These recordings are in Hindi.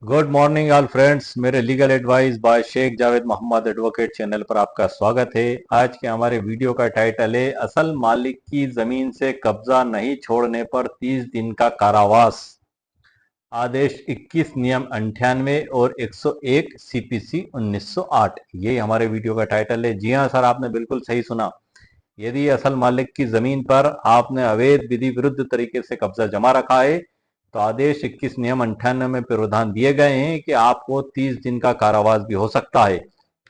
Good morning all friends. मेरे legal advice by Sheikh Javed Mohammed advocate channel पर आपका स्वागत है। आज के हमारे वीडियो का टाइटल है असल मालिक की जमीन से कब्जा नहीं छोड़ने पर 30 दिन का कारावास। आदेश 21 नियम 98 और 101 सीपीसी 1908। यही हमारे वीडियो का टाइटल है। जी हाँ सर, आपने बिल्कुल सही सुना। यदि असल मालिक की जमीन पर आपने अवैध विधि विरुद्ध तरीके से कब्जा जमा रखा है तो आदेश 21 नियम 98 में प्रावधान दिए गए हैं कि आपको 30 दिन का कारावास भी हो सकता है।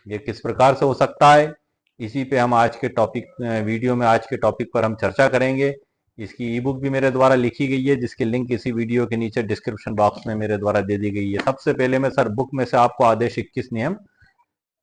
ये किस प्रकार से हो सकता है, इसी पे हम आज के टॉपिक वीडियो में आज के टॉपिक पर हम चर्चा करेंगे। इसकी ई बुक भी मेरे द्वारा लिखी गई है, जिसकी लिंक इसी वीडियो के नीचे डिस्क्रिप्शन बॉक्स में मेरे द्वारा दे दी गई है। सबसे पहले मैं सर बुक में से आपको आदेश 21 नियम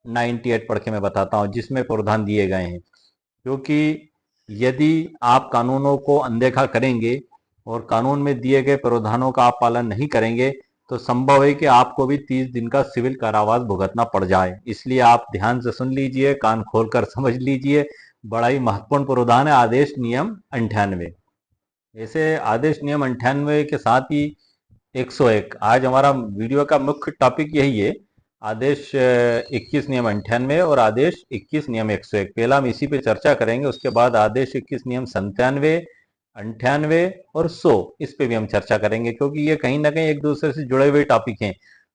98 पढ़ के मैं बताता हूँ, जिसमें प्रावधान दिए गए हैं। क्योंकि यदि आप कानूनों को अनदेखा करेंगे और कानून में दिए गए प्रावधानों का आप पालन नहीं करेंगे तो संभव है कि आपको भी 30 दिन का सिविल कारावास भुगतना पड़ जाए। इसलिए आप ध्यान से सुन लीजिए, कान खोलकर समझ लीजिए। बड़ा ही महत्वपूर्ण प्रावधान है आदेश नियम 98। ऐसे आदेश नियम 98 के साथ ही 101, आज हमारा वीडियो का मुख्य टॉपिक यही है। आदेश 21 नियम 98 और आदेश 21 नियम 101। पहला हम इसी पे चर्चा करेंगे, उसके बाद आदेश 21 नियम 97, 98 और 100, इस पे भी हम चर्चा करेंगे, क्योंकि ये कहीं ना कहीं एक दूसरे से जुड़े हुए टॉपिक हैं।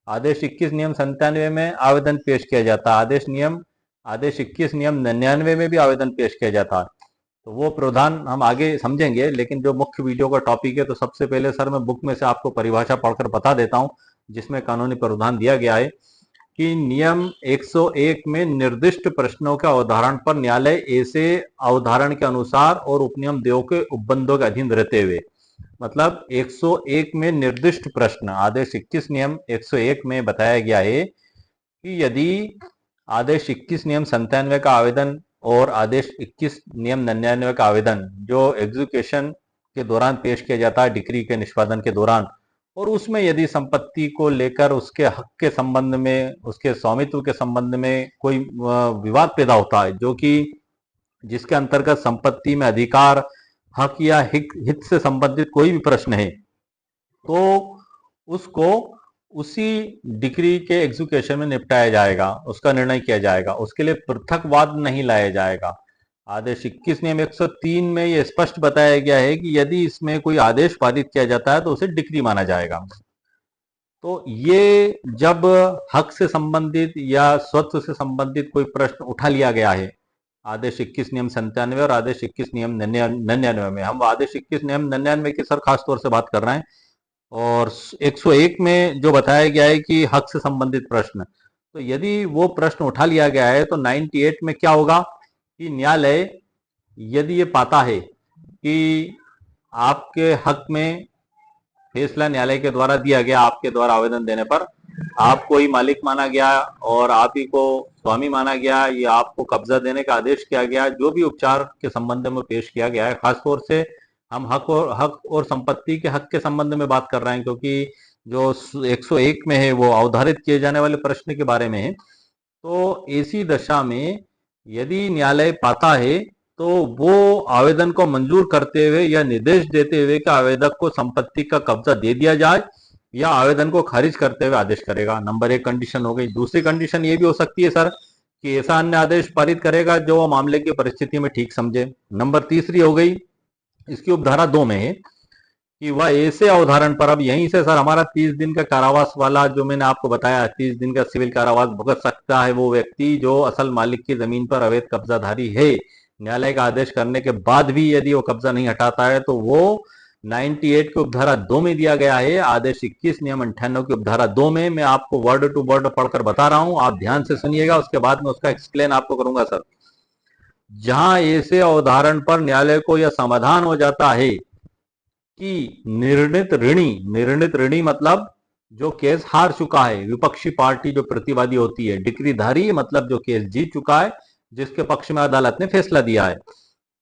आदेश 21 नियम 97 में आवेदन पेश किया जाता है। आदेश 21 नियम 99 में भी आवेदन पेश किया जाता है। तो वो प्रावधान हम आगे समझेंगे, लेकिन जो मुख्य वीडियो का टॉपिक है, तो सबसे पहले सर मैं बुक में से आपको परिभाषा पढ़कर बता देता हूं, जिसमें कानूनी प्रावधान दिया गया है कि नियम 101 में निर्दिष्ट प्रश्नों के अवधारण पर न्यायालय ऐसे अवधारण के अनुसार और उपनियम देव के उपबंधों के अधीन रहते हुए, मतलब 101 में निर्दिष्ट प्रश्न आदेश 21 नियम 101 में बताया गया है कि यदि आदेश 21 नियम 97 का आवेदन और आदेश 21 नियम 99 का आवेदन जो एग्जीक्यूशन के दौरान पेश किया जाता है, डिक्री के निष्पादन के दौरान, और उसमें यदि संपत्ति को लेकर उसके हक के संबंध में, उसके स्वामित्व के संबंध में कोई विवाद पैदा होता है, जो कि जिसके अंतर्गत संपत्ति में अधिकार, हक या हित से संबंधित कोई भी प्रश्न है, तो उसको उसी डिक्री के एग्जीक्यूशन में निपटाया जाएगा, उसका निर्णय किया जाएगा। उसके लिए पृथक वाद नहीं लाया जाएगा। आदेश 21 नियम 103 में यह स्पष्ट बताया गया है कि यदि इसमें कोई आदेश पारित किया जाता है तो उसे डिक्री माना जाएगा। तो ये जब हक से संबंधित या स्वत्व से संबंधित कोई प्रश्न उठा लिया गया है आदेश 21 नियम 97 और आदेश 21 नियम 99 में, हम आदेश 21 नियम 99 की सर खास तौर से बात कर रहे हैं, और 101 में जो बताया गया है कि हक से संबंधित प्रश्न, तो यदि वो प्रश्न उठा लिया गया है तो 98 में क्या होगा कि न्यायालय यदि ये पाता है कि आपके हक में फैसला न्यायालय के द्वारा दिया गया, आपके द्वारा आवेदन देने पर आपको ही मालिक माना गया और आप ही को स्वामी माना गया, या आपको कब्जा देने का आदेश किया गया, जो भी उपचार के संबंध में पेश किया गया है, खासतौर से हम हक और संपत्ति के हक के संबंध में बात कर रहे हैं, क्योंकि जो 101 में है वो अवधारित किए जाने वाले प्रश्न के बारे में है। तो ऐसी दशा में यदि न्यायालय पाता है तो वो आवेदन को मंजूर करते हुए या निर्देश देते हुए कि आवेदक को संपत्ति का कब्जा दे दिया जाए, या आवेदन को खारिज करते हुए आदेश करेगा। नंबर 1 कंडीशन हो गई। दूसरी कंडीशन ये भी हो सकती है सर कि ऐसा अन्य आदेश पारित करेगा जो वो मामले की परिस्थिति में ठीक समझे। नंबर तीसरी हो गई, इसकी उपधारा 2 में है कि वह ऐसे अवधारण पर, अब यहीं से सर हमारा 30 दिन का कारावास वाला जो मैंने आपको बताया, 30 दिन का सिविल कारावास भुगत सकता है वो व्यक्ति जो असल मालिक की जमीन पर अवैध कब्जाधारी है। न्यायालय का आदेश करने के बाद भी यदि वो कब्जा नहीं हटाता है तो वो 98 की उपधारा 2 में दिया गया है। आदेश 21 नियम 98 की उपधारा 2 में मैं आपको वर्ड टू वर्ड पढ़कर बता रहा हूं, आप ध्यान से सुनिएगा, उसके बाद में उसका एक्सप्लेन आपको करूंगा सर। जहां ऐसे अवधारण पर न्यायालय को यह समाधान हो जाता है कि निर्णित ऋणी मतलब जो केस हार चुका है, विपक्षी पार्टी जो प्रतिवादी होती है, डिक्रीधारी मतलब जो केस जीत चुका है, जिसके पक्ष में अदालत ने फैसला दिया है,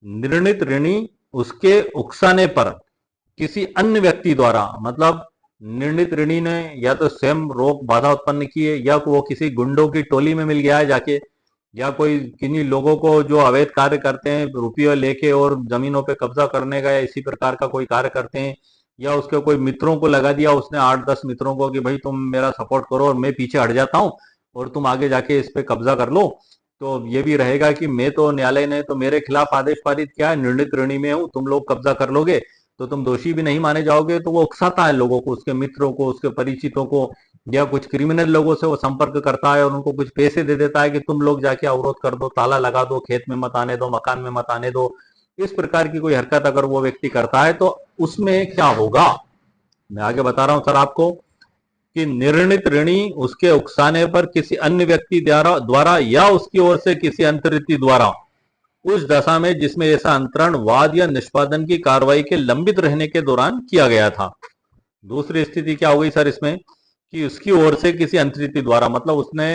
निर्णित ऋणी उसके उकसाने पर किसी अन्य व्यक्ति द्वारा, मतलब निर्णित ऋणी ने या तो स्वयं रोक बाधा उत्पन्न की है, या वो किसी गुंडों की टोली में मिल गया है जाके, या कोई किन्हीं लोगों को जो अवैध कार्य करते हैं रुपये लेके और जमीनों पे कब्जा करने का या इसी प्रकार का कोई कार्य करते हैं, या उसके कोई मित्रों को लगा दिया उसने, 8-10 मित्रों को, कि भाई तुम मेरा सपोर्ट करो और मैं पीछे हट जाता हूँ और तुम आगे जाके इस पे कब्जा कर लो, तो ये भी रहेगा कि मैं तो, न्यायालय ने तो मेरे खिलाफ आदेश पारित किया है, निर्णित ऋणी में हूँ, तुम लोग कब्जा कर लोगे तो तुम दोषी भी नहीं माने जाओगे। तो वो उकसाता है लोगों को, उसके मित्रों को, उसके परिचितों को, या कुछ क्रिमिनल लोगों से वो संपर्क करता है और उनको कुछ पैसे दे देता है कि तुम लोग जाके अवरोध कर दो, ताला लगा दो, खेत में मत आने दो, मकान में मत आने दो। इस प्रकार की कोई हरकत अगर वो व्यक्ति करता है तो उसमें क्या होगा, मैं आगे बता रहा हूं सर आपको, कि निर्णित ऋणी उसके उकसाने पर किसी अन्य व्यक्ति द्वारा या उसकी ओर से किसी अंतरित द्वारा उस दशा में जिसमें ऐसा अंतरण, वाद या निष्पादन की कार्रवाई के लंबित रहने के दौरान किया गया था। दूसरी स्थिति क्या हो गई सर इसमें, कि उसकी ओर से किसी अंतरित द्वारा, मतलब उसने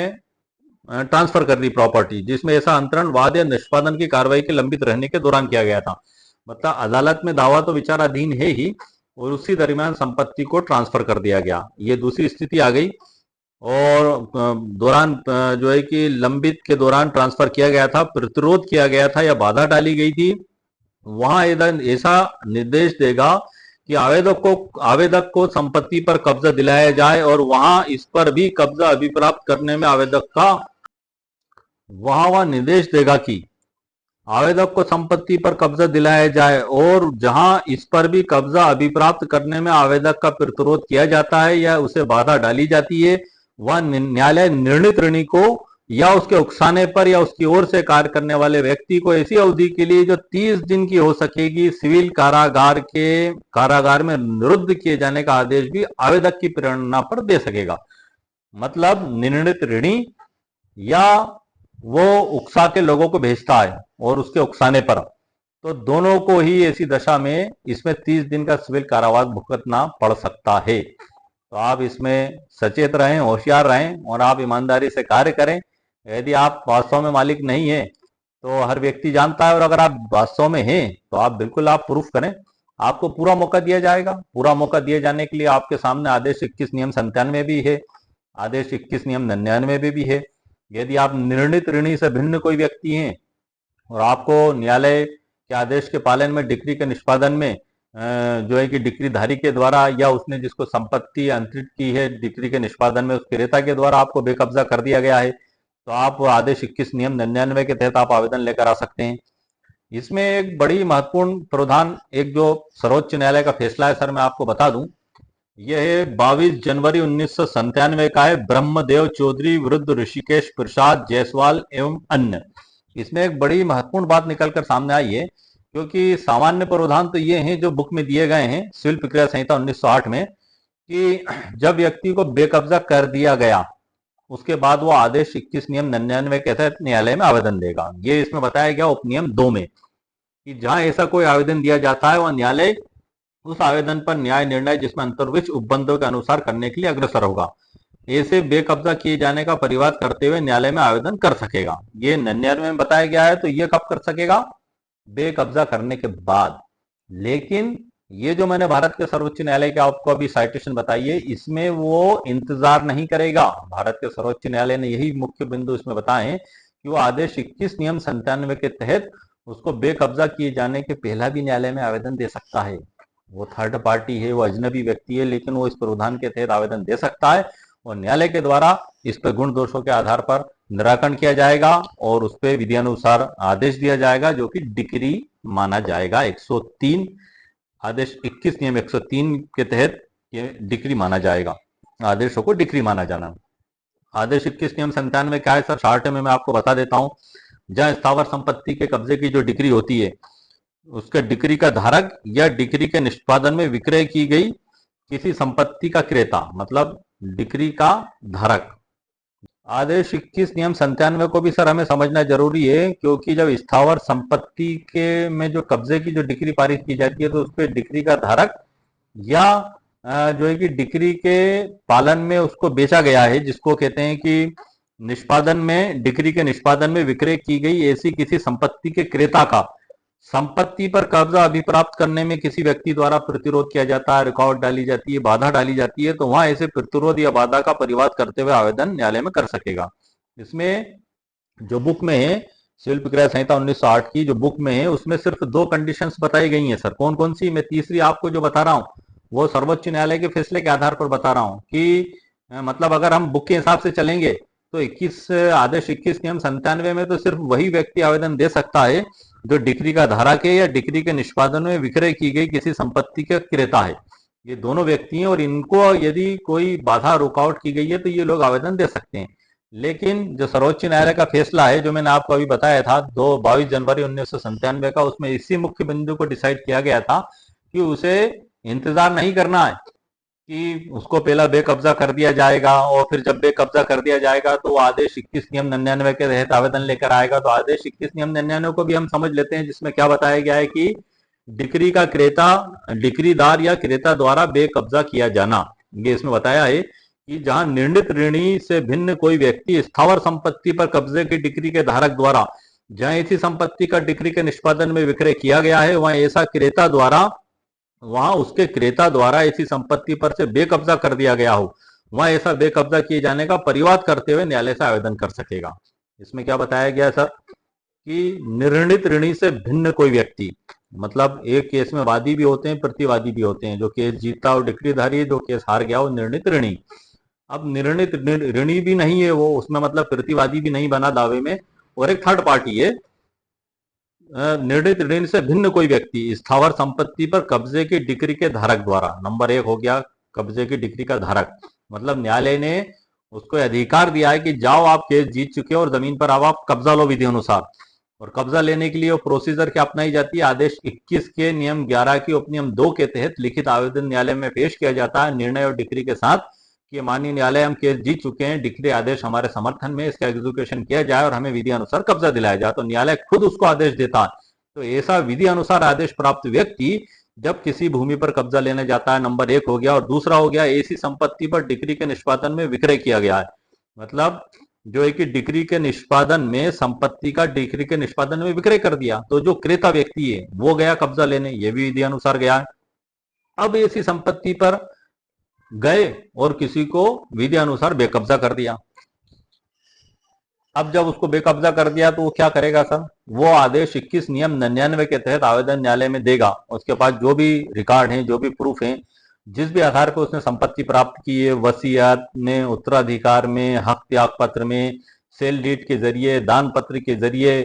ट्रांसफर कर दी प्रॉपर्टी, जिसमें ऐसा अंतरण, वाद या निष्पादन की कार्रवाई के लंबित रहने के दौरान किया गया था। मतलब अदालत में दावा तो विचाराधीन है ही, और उसी दरमियान संपत्ति को ट्रांसफर कर दिया गया, ये दूसरी स्थिति आ गई। और दौरान जो है कि लंबित के दौरान ट्रांसफर किया गया था, प्रतिरोध किया गया था या बाधा डाली गई थी, वहां ऐसा निर्देश देगा कि आवेदक को संपत्ति पर कब्जा दिलाया जाए, और वहां इस पर भी कब्जा अभिप्राप्त करने में आवेदक का, वहां वह निर्देश देगा कि आवेदक को संपत्ति पर कब्जा दिलाया जाए, और जहां इस पर भी कब्जा अभिप्राप्त करने में आवेदक का प्रतिरोध किया जाता है या उसे बाधा डाली जाती है, वह न्यायालय निर्णित ऋणी को या उसके उकसाने पर या उसकी ओर से कार्य करने वाले व्यक्ति को ऐसी अवधि के लिए जो 30 दिन की हो सकेगी, सिविल कारागार में निरुद्ध किए जाने का आदेश भी आवेदक की प्रेरणा पर दे सकेगा। मतलब निर्णित ऋणी या वो उकसा के लोगों को भेजता है और उसके उकसाने पर, तो दोनों को ही ऐसी दशा में इसमें 30 दिन का सिविल कारावास भुगतना पड़ सकता है। तो आप इसमें सचेत रहें, होशियार रहें, और आप ईमानदारी से कार्य करें। यदि आप वास्तव में मालिक नहीं है तो हर व्यक्ति जानता है, और अगर आप वास्तव में हैं तो आप बिल्कुल आप प्रूफ करें, आपको पूरा मौका दिया जाएगा। पूरा मौका दिए जाने के लिए आपके सामने आदेश 21 नियम 97 भी है, आदेश 21 नियम 99 भी है। यदि आप निर्णित ऋणी से भिन्न कोई व्यक्ति हैं और आपको न्यायालय के आदेश के पालन में, डिक्री के निष्पादन में, जो है कि डिक्रीधारी के द्वारा या उसने जिसको संपत्ति अंतरित की है डिक्री के निष्पादन में, उस क्रेता के द्वारा आपको बेकब्जा कर दिया गया है, तो आप आदेश 21 नियम 99 के तहत आप आवेदन लेकर आ सकते हैं। इसमें एक बड़ी महत्वपूर्ण प्रावधान, एक जो सर्वोच्च न्यायालय का फैसला है सर, मैं आपको बता दूं, यह 22 जनवरी 1997 का है, ब्रह्मदेव चौधरी विरुद्ध ऋषिकेश प्रसाद जायसवाल एवं अन्य। इसमें एक बड़ी महत्वपूर्ण बात निकलकर सामने आई है, क्योंकि सामान्य प्रावधान तो ये हैं जो बुक में दिए गए हैं सिविल प्रक्रिया संहिता 1908 में, कि जब व्यक्ति को बेकब्जा कर दिया गया उसके बाद वो आदेश 21 नियम 99 के तहत न्यायालय में आवेदन देगा। ये इसमें बताया गया उपनियम 2 में, कि जहां ऐसा कोई आवेदन दिया जाता है वह न्यायालय उस आवेदन पर न्याय निर्णय जिसमें अंतर्विष्ट उपबंधों के अनुसार करने के लिए अग्रसर होगा। ऐसे बेकब्जा किए जाने का परिवाद करते हुए न्यायालय में आवेदन कर सकेगा। ये 99 में बताया गया है, तो ये कब कर सकेगा, बेकब्जा करने के बाद। लेकिन ये जो मैंने भारत के सर्वोच्च न्यायालय के आपको अभी साइटेशन बताई है, इसमें वो इंतजार नहीं करेगा। भारत के सर्वोच्च न्यायालय ने यही मुख्य बिंदु इसमें बताए हैं कि वो आदेश 21 नियम 97 के तहत उसको बेकब्जा किए जाने के पहला भी न्यायालय में आवेदन दे सकता है। वो थर्ड पार्टी है, वो अजनबी व्यक्ति है, लेकिन वो इस प्रावधान के तहत आवेदन दे सकता है, और न्यायालय के द्वारा इस पर गुण दोषों के आधार पर निराकरण किया जाएगा और उस पर विधि अनुसार आदेश दिया जाएगा, जो कि डिक्री माना जाएगा। 103 आदेश 21 नियम 103 के तहत ये डिक्री माना जाएगा, आदेशों को डिक्री माना जाना। आदेश 21 नियम 97 क्या है सर, शॉर्ट में मैं आपको बता देता हूं। जहां स्थावर संपत्ति के कब्जे की जो डिक्री होती है, उसके डिक्री का धारक या डिक्री के निष्पादन में विक्रय की गई किसी संपत्ति का क्रेता, मतलब डिक्री का धारक। आदेश 21 नियम 97 को भी सर हमें समझना जरूरी है, क्योंकि जब स्थावर संपत्ति के में जो कब्जे की जो डिक्री पारित की जाती है, तो उस पर डिक्री का धारक या जो है कि डिक्री के पालन में उसको बेचा गया है, जिसको कहते हैं कि निष्पादन में, डिक्री के निष्पादन में विक्रय की गई ऐसी किसी संपत्ति के क्रेता का संपत्ति पर कब्जा अभिप्राप्त करने में किसी व्यक्ति द्वारा प्रतिरोध किया जाता है, रुकावट डाली जाती है, बाधा डाली जाती है, तो वहां ऐसे प्रतिरोध या बाधा का परिवाद करते हुए आवेदन न्यायालय में कर सकेगा। इसमें जो बुक में है सिविल प्रक्रिया संहिता 1908 की जो बुक में है, उसमें सिर्फ 2 कंडीशंस बताई गई हैं सर। कौन कौन सी, मैं तीसरी आपको जो बता रहा हूं वो सर्वोच्च न्यायालय के फैसले के आधार पर बता रहा हूं कि मतलब अगर हम बुक के हिसाब से चलेंगे तो 21 आदेश 21 नियम 97 में तो सिर्फ वही व्यक्ति आवेदन दे सकता है जो डिक्री का धारक है या डिक्री के निष्पादन में विक्रय की गई किसी संपत्ति का क्रेता है। ये दोनों व्यक्ति हैं और इनको यदि कोई बाधा रुकावट की गई है तो ये लोग आवेदन दे सकते हैं। लेकिन जो सर्वोच्च न्यायालय का फैसला है जो मैंने आपको अभी बताया था 22 जनवरी 1997 का, उसमें इसी मुख्य बिंदु को डिसाइड किया गया था कि उसे इंतजार नहीं करना है कि उसको पहला बेकब्जा कर दिया जाएगा और फिर जब बेकब्जा कर दिया जाएगा तो आदेश 21 नियम 99 के तहत आवेदन लेकर आएगा। तो आदेश 21 नियम 99 को भी हम समझ लेते हैं, जिसमें क्या बताया गया है कि डिक्री का क्रेता, डिक्रीदार या क्रेता द्वारा बेकब्जा किया जाना। ये इसमें बताया है कि जहां निर्णीत ऋणी से भिन्न कोई व्यक्ति स्थावर संपत्ति पर कब्जे की डिक्री के धारक द्वारा जहां ऐसी संपत्ति का डिक्री के निष्पादन में विक्रय किया गया है वहां उसके क्रेता द्वारा ऐसी संपत्ति पर से बेकब्जा कर दिया गया हो, वहां ऐसा बेकब्जा किए जाने का परिवाद करते हुए न्यायालय से आवेदन कर सकेगा। इसमें क्या बताया गया सर कि निर्णीत ऋणी से भिन्न कोई व्यक्ति, मतलब एक केस में वादी भी होते हैं प्रतिवादी भी होते हैं। जो केस जीता और डिक्रीधारी है, जो केस हार गया वो निर्णीत ऋणी। अब निर्णीत ऋणी भी नहीं है वो, उसमें मतलब प्रतिवादी भी नहीं बना दावे में, और एक थर्ड पार्टी है निर्णीत ऋण से भिन्न कोई व्यक्ति स्थावर संपत्ति पर कब्जे की डिक्री के धारक द्वारा। नंबर 1 हो गया कब्जे की डिक्री का धारक, मतलब न्यायालय ने उसको अधिकार दिया है कि जाओ आप केस जीत चुके हो और जमीन पर आप कब्जा लो विधि अनुसार। और कब्जा लेने के लिए वो प्रोसीजर क्या अपनाई जाती है, आदेश 21 के नियम 11 की उपनियम 2 के तहत लिखित आवेदन न्यायालय में पेश किया जाता है निर्णय और डिक्री के साथ कि माननीय न्यायालय हम केस जीत चुके हैं, डिक्री आदेश हमारे समर्थन में, इसका एग्जीक्यूशन किया जाए और हमें विधि अनुसार कब्जा दिलाया जाए। तो न्यायालय खुद उसको आदेश देता है। तो ऐसा विधि अनुसार आदेश प्राप्त व्यक्ति जब किसी भूमि पर कब्जा लेने जाता है, नंबर 1 हो गया, और दूसरा हो गया ऐसी संपत्ति पर डिक्री के निष्पादन में विक्रय किया गया है, मतलब जो है कि डिक्री के निष्पादन में संपत्ति का डिक्री के निष्पादन में विक्रय कर दिया, तो जो क्रेता व्यक्ति है वो गया कब्जा लेने, ये भी विधि अनुसार गया है। अब ऐसी संपत्ति पर गए और किसी को विधि अनुसार बेकब्जा कर दिया। अब जब उसको बेकब्जा कर दिया तो वो क्या करेगा सर, वो आदेश 21 नियम 99 के तहत आवेदन न्यायालय में देगा। उसके पास जो भी रिकॉर्ड है, जो भी प्रूफ है, जिस भी आधार पर उसने संपत्ति प्राप्त की है, वसीयत में, उत्तराधिकार में, हक त्याग पत्र में, सेल डीड के जरिए, दान पत्र के जरिए,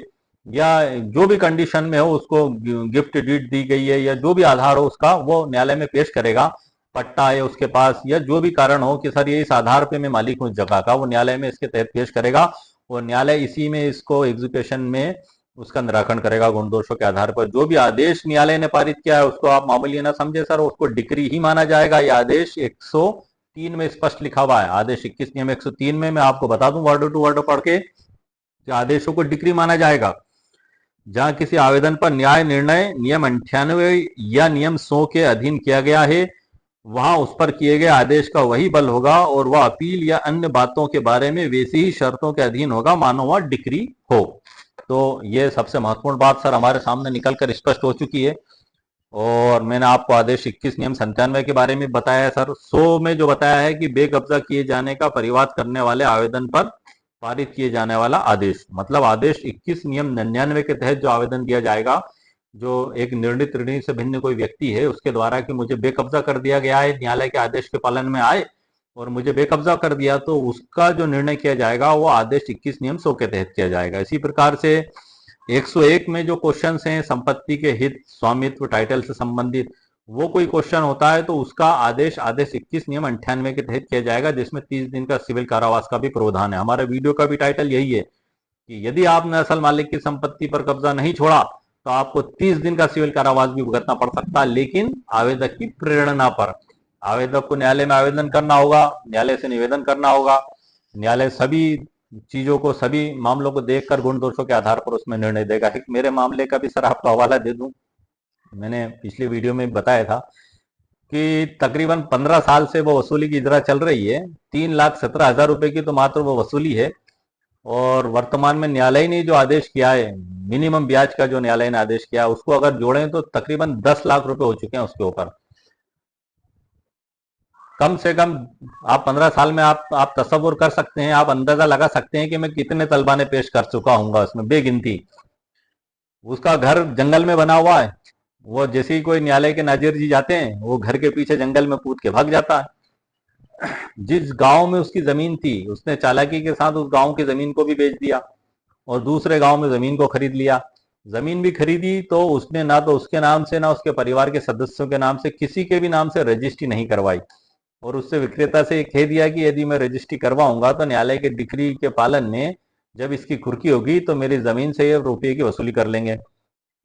या जो भी कंडीशन में हो, उसको गिफ्ट डीड दी गई है या जो भी आधार हो उसका वो न्यायालय में पेश करेगा। पट्टा है उसके पास या जो भी कारण हो कि सर ये इस आधार पे मैं मालिक हूं इस जगह का, वो न्यायालय में इसके तहत पेश करेगा और न्यायालय इसी में इसको एग्जीक्यूशन में उसका निराकरण करेगा गुण दोषों के आधार पर। जो भी आदेश न्यायालय ने पारित किया है उसको आप मामूली ना समझे सर, उसको डिक्री ही माना जाएगा। ये आदेश 103 में स्पष्ट लिखा हुआ है, आदेश 21 नियम 103 में। मैं आपको बता दूं वर्ड टू वर्ड पढ़ के कि आदेशों को डिक्री माना जाएगा जहां किसी आवेदन पर न्याय निर्णय नियम 98 या नियम 100 के अधीन किया गया है, वहां उस पर किए गए आदेश का वही बल होगा और वह अपील या अन्य बातों के बारे में वैसी ही शर्तों के अधीन होगा मानो वह डिक्री हो। तो ये सबसे महत्वपूर्ण बात सर हमारे सामने निकल कर स्पष्ट हो चुकी है। और मैंने आपको आदेश 21 नियम 97 के बारे में बताया है सर। 100 में जो बताया है कि बेकब्जा किए जाने का परिवाद करने वाले आवेदन पर पारित किए जाने वाला आदेश, मतलब आदेश 21 नियम 99 के तहत जो आवेदन दिया जाएगा, जो एक निर्णीत ऋणी से भिन्न कोई व्यक्ति है उसके द्वारा कि मुझे बेकब्जा कर दिया गया है, न्यायालय के आदेश के पालन में आए और मुझे बेकब्जा कर दिया, तो उसका जो निर्णय किया जाएगा वो आदेश 21 नियम 100 के तहत किया जाएगा। इसी प्रकार से 101 में जो क्वेश्चंस हैं संपत्ति के हित, स्वामित्व, टाइटल से संबंधित, वो कोई क्वेश्चन होता है तो उसका आदेश 21 नियम 98 के तहत किया जाएगा, जिसमें 30 दिन का सिविल कारावास का भी प्रावधान है। हमारे वीडियो का भी टाइटल यही है कि यदि आपने असल मालिक की संपत्ति पर कब्जा नहीं छोड़ा तो आपको 30 दिन का सिविल कारावास भी भुगतना पड़ सकता है, लेकिन आवेदक की प्रेरणा पर। आवेदक को न्यायालय में आवेदन करना होगा, न्यायालय से निवेदन करना होगा, न्यायालय सभी चीजों को, सभी मामलों को देखकर गुण दोषों के आधार पर उसमें निर्णय देगा। एक मेरे मामले का भी सर आपको हवाला दे दूं, मैंने पिछले वीडियो में बताया था कि तकरीबन 15 साल से वो वसूली की इजरा चल रही है। 3,17,000 रुपए की तो मात्र वो वसूली है और वर्तमान में न्यायालय ने जो आदेश किया है, मिनिमम ब्याज का जो न्यायालय ने आदेश किया, उसको अगर जोड़ें तो तकरीबन 10 लाख रुपए हो चुके हैं उसके ऊपर। कम से कम आप 15 साल में आप तस्वुर कर सकते हैं, आप अंदाजा लगा सकते हैं कि मैं कितने तलबा ने पेश कर चुका हूँ उसमें बेगिनती। उसका घर जंगल में बना हुआ है, वो जैसे ही कोई न्यायालय के नाजिर जी जाते हैं, वो घर के पीछे जंगल में कूद के भाग जाता है। जिस गांव में उसकी जमीन थी, उसने चालाकी के साथ उस गांव की जमीन को भी बेच दिया और दूसरे गांव में जमीन को खरीद लिया। जमीन भी खरीदी तो उसने ना तो उसके नाम से ना उसके परिवार के सदस्यों के नाम से किसी के भी नाम से रजिस्ट्री नहीं करवाई, और उससे विक्रेता से कह दिया कि यदि मैं रजिस्ट्री करवाऊंगा तो न्यायालय के डिक्री के पालन में जब इसकी कुर्की होगी तो मेरी जमीन से ये रुपये की वसूली कर लेंगे।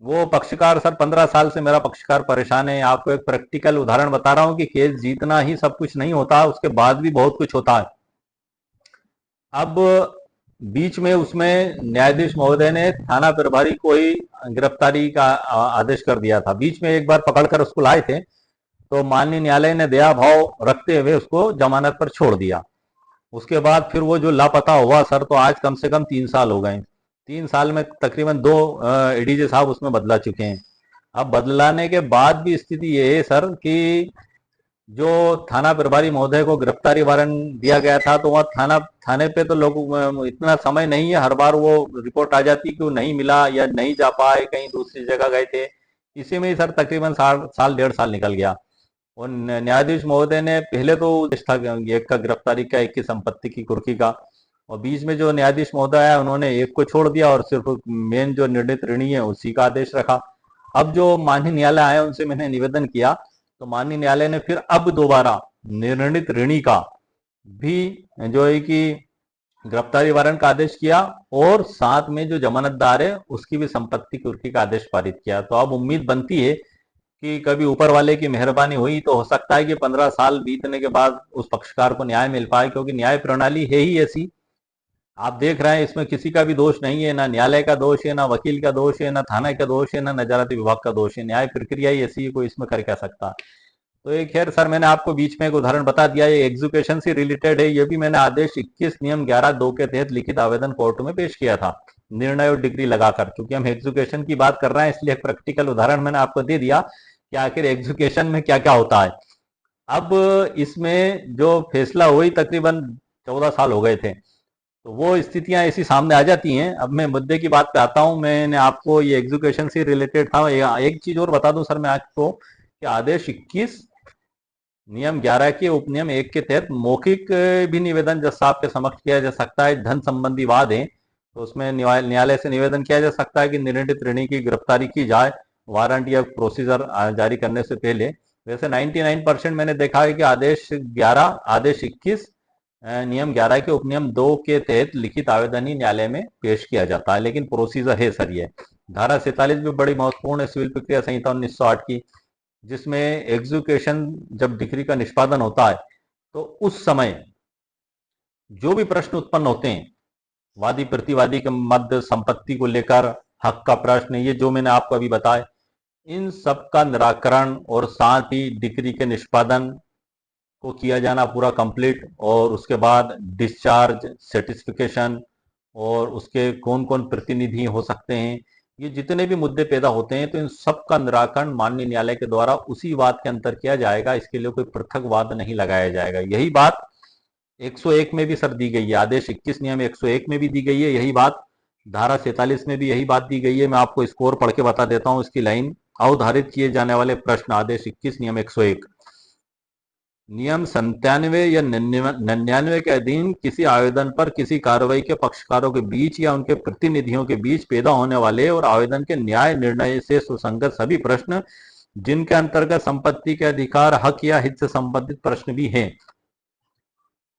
वो पक्षकार सर 15 साल से मेरा पक्षकार परेशान है। आपको एक प्रैक्टिकल उदाहरण बता रहा हूं कि केस जीतना ही सब कुछ नहीं होता, उसके बाद भी बहुत कुछ होता है। अब बीच में उसमें न्यायाधीश महोदय ने थाना प्रभारी को ही गिरफ्तारी का आदेश कर दिया था। बीच में एक बार पकड़कर उसको लाए थे, तो माननीय न्यायालय ने दया भाव रखते हुए उसको जमानत पर छोड़ दिया। उसके बाद फिर वो जो लापता हुआ सर, तो आज कम से कम 3 साल हो गए। 3 साल में तकरीबन 2 एडीजे साहब उसमें बदला चुके हैं। अब बदलाने के बाद भी स्थिति ये है सर कि जो थाना प्रभारी महोदय को गिरफ्तारी वारंट दिया गया था, तो वह थाने पे तो लोग इतना समय नहीं है, हर बार वो रिपोर्ट आ जाती कि वो नहीं मिला या नहीं जा पाए, कहीं दूसरी जगह गए थे। इसी में ही सर तकरीबन साल 1.5 साल निकल गया। और न्यायाधीश महोदय ने पहले तो था एक का गिरफ्तारी का, एक की संपत्ति की कुर्की का, और बीच में जो न्यायाधीश महोदय आया उन्होंने एक को छोड़ दिया और सिर्फ मेन जो निर्णित ऋणी है उसी का आदेश रखा। अब जो माननीय न्यायालय आया उनसे मैंने निवेदन किया, तो माननीय न्यायालय ने फिर अब दोबारा निर्णित ऋणी का भी जो है कि गिरफ्तारी वारंट का आदेश किया, और साथ में जो जमानतदार है उसकी भी संपत्ति कुर्की का आदेश पारित किया। तो अब उम्मीद बनती है कि कभी ऊपर वाले की मेहरबानी हुई तो हो सकता है कि 15 साल बीतने के बाद उस पक्षकार को न्याय मिल पाए, क्योंकि न्याय प्रणाली है ही ऐसी। आप देख रहे हैं इसमें किसी का भी दोष नहीं है, ना न्यायालय का दोष है, ना वकील का दोष है, ना थाना का दोष है, ना नजारती विभाग का दोष है। न्याय प्रक्रिया ही ऐसी है, कोई इसमें कर क्या सकता। तो ये खैर सर, मैंने आपको बीच में एक उदाहरण बता दिया, ये एग्जीक्यूशन से रिलेटेड है। ये भी मैंने आदेश 21 नियम 11(2) के तहत लिखित आवेदन कोर्ट में पेश किया था, निर्णय और डिग्री लगाकर। क्योंकि हम एग्जीक्यूशन की बात कर रहे हैं, इसलिए एक प्रैक्टिकल उदाहरण मैंने आपको दे दिया कि आखिर एग्जीक्यूशन में क्या क्या होता है। अब इसमें जो फैसला हुई तकरीबन 14 साल हो गए थे, तो वो स्थितियां ऐसी सामने आ जाती हैं। अब मैं मुद्दे की बात पे आता हूं। मैंने आपको ये एग्जीक्यूशन से रिलेटेड था। एक चीज और बता दूं सर मैं आपको कि आदेश 21 नियम 11 के उपनियम 1 के तहत मौखिक भी निवेदन जज साहब के समक्ष किया जा सकता है। धन संबंधी वाद है तो उसमें न्यायालय से निवेदन किया जा सकता है कि निर्णित ऋणी की गिरफ्तारी की जाए वारंट या प्रोसीजर जारी करने से पहले। वैसे 99% मैंने देखा है कि आदेश 21 नियम 11 के उपनियम 2 के तहत लिखित आवेदन ही न्यायालय में पेश किया जाता है, लेकिन प्रोसीजर है सर ये। धारा 47 भी बड़ी महत्वपूर्ण है सिविल प्रक्रिया संहिता 1908 की, जिसमें एग्जीक्यूशन जब डिग्री का निष्पादन होता है तो उस समय जो भी प्रश्न उत्पन्न होते हैं वादी प्रतिवादी के मध्य संपत्ति को लेकर, हक का प्रश्न, ये जो मैंने आपको अभी बताया, इन सब का निराकरण और साथ ही डिग्री के निष्पादन को किया जाना पूरा कंप्लीट, और उसके बाद डिस्चार्ज सर्टिफिकेशन और उसके कौन कौन प्रतिनिधि हो सकते हैं, ये जितने भी मुद्दे पैदा होते हैं तो इन सब का निराकरण माननीय न्यायालय के द्वारा उसी वाद के अंतर किया जाएगा। इसके लिए कोई पृथक वाद नहीं लगाया जाएगा। यही बात 101 में भी सर दी गई है, आदेश 21 नियम 101 में भी दी गई है यही बात, धारा 47 में भी यही बात दी गई है। मैं आपको स्कोर पढ़ के बता देता हूं इसकी लाइन। अवधारित किए जाने वाले प्रश्न आदेश 21 नियम 101, नियम 97 या 99 के अधीन किसी आवेदन पर किसी कार्रवाई के पक्षकारों के बीच या उनके प्रतिनिधियों के बीच पैदा होने वाले और आवेदन के न्याय निर्णय से सुसंगत सभी प्रश्न जिनके अंतर्गत संपत्ति के अधिकार, हक या हित से संबंधित प्रश्न भी हैं,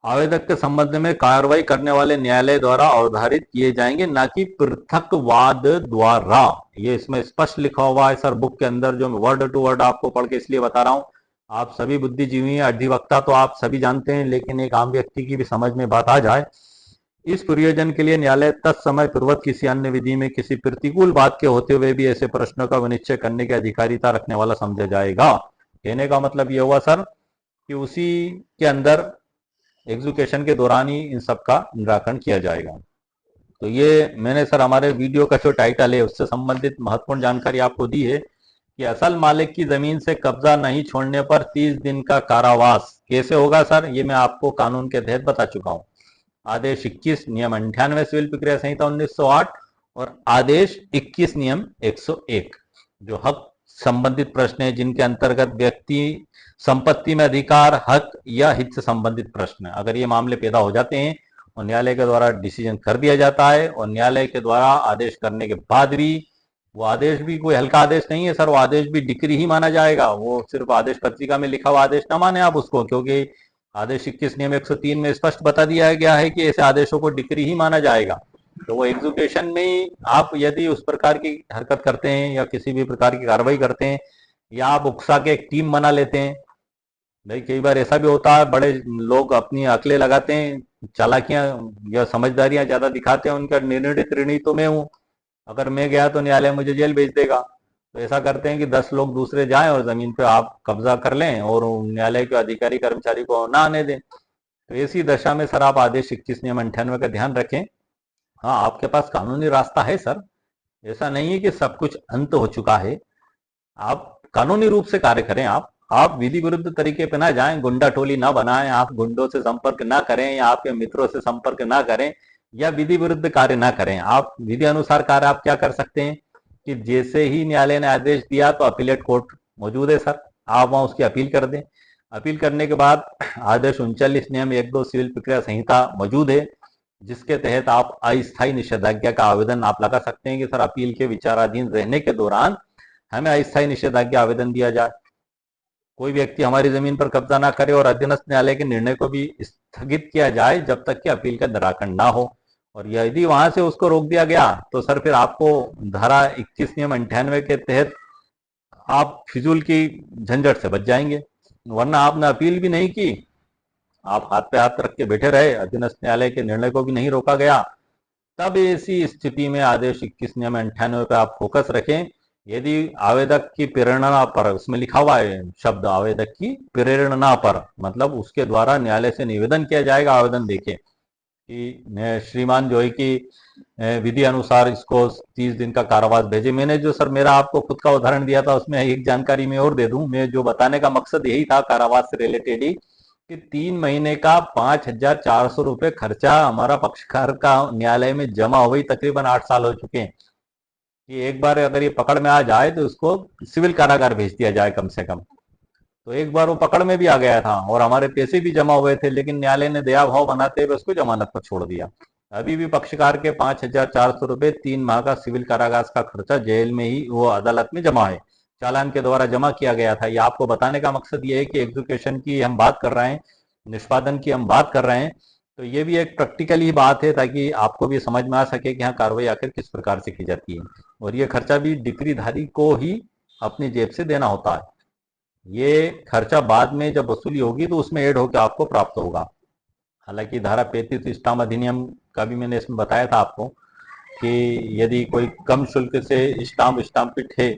आवेदक के संबंध में कार्रवाई करने वाले न्यायालय द्वारा अवधारित किए जाएंगे, न कि पृथक वाद द्वारा। ये इसमें स्पष्ट लिखा हुआ है सर बुक के अंदर, जो मैं वर्ड टू वर्ड आपको पढ़ के इसलिए बता रहा हूं। आप सभी बुद्धिजीवी हैं, अधिवक्ता तो आप सभी जानते हैं, लेकिन एक आम व्यक्ति की भी समझ में बात आ जाए। इस प्रयोजन के लिए न्यायालय तत्समय पूर्वक किसी अन्य विधि में किसी प्रतिकूल बात के होते हुए भी ऐसे प्रश्नों का विनिश्चय करने की अधिकारिता रखने वाला समझा जाएगा। कहने का मतलब यह हुआ सर कि उसी के अंदर एग्जीक्यूशन के दौरान ही इन सब का निराकरण किया जाएगा। तो ये मैंने सर हमारे वीडियो का जो टाइटल है उससे संबंधित महत्वपूर्ण जानकारी आपको दी है कि असल मालिक की जमीन से कब्जा नहीं छोड़ने पर 30 दिन का कारावास कैसे होगा सर, ये मैं आपको कानून के तहत बता चुका हूं। आदेश 21 नियम 98 सिविल प्रक्रिया संहिता 1908 और आदेश 21 नियम 101 जो हक संबंधित प्रश्न है जिनके अंतर्गत व्यक्ति संपत्ति में अधिकार, हक या हित से संबंधित प्रश्न, अगर ये मामले पैदा हो जाते हैं और न्यायालय के द्वारा डिसीजन कर दिया जाता है और न्यायालय के द्वारा आदेश करने के बाद भी वो आदेश भी कोई हल्का आदेश नहीं है सर, वो आदेश भी डिक्री ही माना जाएगा। वो सिर्फ आदेश पत्रिका में लिखा हुआ आदेश ना माने आप उसको, क्योंकि आदेश 21 नियम 103 में स्पष्ट बता दिया गया है कि ऐसे आदेशों को डिक्री ही माना जाएगा। तो वो एग्जीक्यूशन में आप यदि उस प्रकार की हरकत करते हैं या किसी भी प्रकार की कार्रवाई करते हैं या आप उकसा के एक टीम बना लेते हैं, भाई कई बार ऐसा भी होता है बड़े लोग अपनी अकलें लगाते हैं, चालाकियां या समझदारियां ज्यादा दिखाते हैं, उनका निर्णय ऋणी तो मैं हूँ, अगर मैं गया तो न्यायालय मुझे जेल भेज देगा। तो ऐसा करते हैं कि 10 लोग दूसरे जाएं और जमीन पे आप कब्जा कर लें और न्यायालय के अधिकारी कर्मचारी को ना आने दें। तो ऐसी दशा में सर आप आदेश 21 नियम 98 का ध्यान रखें। हाँ, आपके पास कानूनी रास्ता है सर, ऐसा नहीं है कि सब कुछ अंत हो चुका है। आप कानूनी रूप से कार्य करें, आप विधि विरुद्ध तरीके पे ना जाएं, गुंडा टोली ना बनाएं, आप गुंडों से संपर्क ना करें या आपके मित्रों से संपर्क ना करें या विधि विरुद्ध कार्य ना करें। आप विधि अनुसार कार्य आप क्या कर सकते हैं कि जैसे ही न्यायालय ने आदेश दिया तो अपीलेट कोर्ट मौजूद है सर, आप वहां उसकी अपील कर दें। अपील करने के बाद आदेश 39 नियम 1-2 सिविल प्रक्रिया संहिता मौजूद है, जिसके तहत आप अस्थायी निषेधाज्ञा का आवेदन आप लगा सकते हैं कि सर अपील के विचाराधीन रहने के दौरान हमें अस्थायी निषेधाज्ञा आवेदन दिया जाए, कोई व्यक्ति हमारी जमीन पर कब्जा ना करे और अधीनस्थ न्यायालय के निर्णय को भी स्थगित किया जाए जब तक कि अपील का निराकरण ना हो। और यदि वहां से उसको रोक दिया गया तो सर फिर आपको धारा 21 नियम 98 के तहत आप फिजूल की झंझट से बच जाएंगे। वरना आपने अपील भी नहीं की, आप हाथ पे हाथ रख के बैठे रहे, अधीनस्थ न्यायालय के निर्णय को भी नहीं रोका गया, तब ऐसी स्थिति में आदेश 21 नियम 98 पे आप फोकस रखें। यदि आवेदक की प्रेरणा पर, उसमें लिखा हुआ है शब्द आवेदक की प्रेरणा पर, मतलब उसके द्वारा न्यायालय से निवेदन किया जाएगा आवेदन देके कि श्रीमान जो है कि विधि अनुसार इसको 30 दिन का कारावास भेजे। मैंने जो सर मेरा आपको खुद का उदाहरण दिया था उसमें एक जानकारी मैं और दे दूं, मैं जो बताने का मकसद यही था कारावास से रिलेटेड ही कि 3 महीने का 5,400 रुपये खर्चा हमारा पक्षकार का न्यायालय में जमा हो गई, तकरीबन 8 साल हो चुके हैं कि एक बार अगर ये पकड़ में आ जाए तो उसको सिविल कारागार भेज दिया जाए कम से कम। तो एक बार वो पकड़ में भी आ गया था और हमारे पैसे भी जमा हुए थे, लेकिन न्यायालय ने दया भाव बनाते हुए उसको जमानत पर छोड़ दिया। अभी भी पक्षकार के 5,400 रुपये 3 माह का सिविल कारागार का खर्चा जेल में ही वो अदालत में जमा है, चालान के द्वारा जमा किया गया था। ये आपको बताने का मकसद ये है कि एग्जीक्यूशन की हम बात कर रहे हैं, निष्पादन की हम बात कर रहे हैं, तो ये भी एक प्रैक्टिकल ही बात है ताकि आपको भी समझ में आ सके कि हाँ कार्रवाई आखिर किस प्रकार से की जाती है। और ये खर्चा भी डिक्रीधारी को ही अपनी जेब से देना होता है, ये खर्चा बाद में जब वसूली होगी तो उसमें ऐड होकर आपको प्राप्त होगा। हालांकि धारा 35 स्टाम्प अधिनियम का भी मैंने इसमें बताया था आपको कि यदि कोई कम शुल्क से स्टाम्पिट है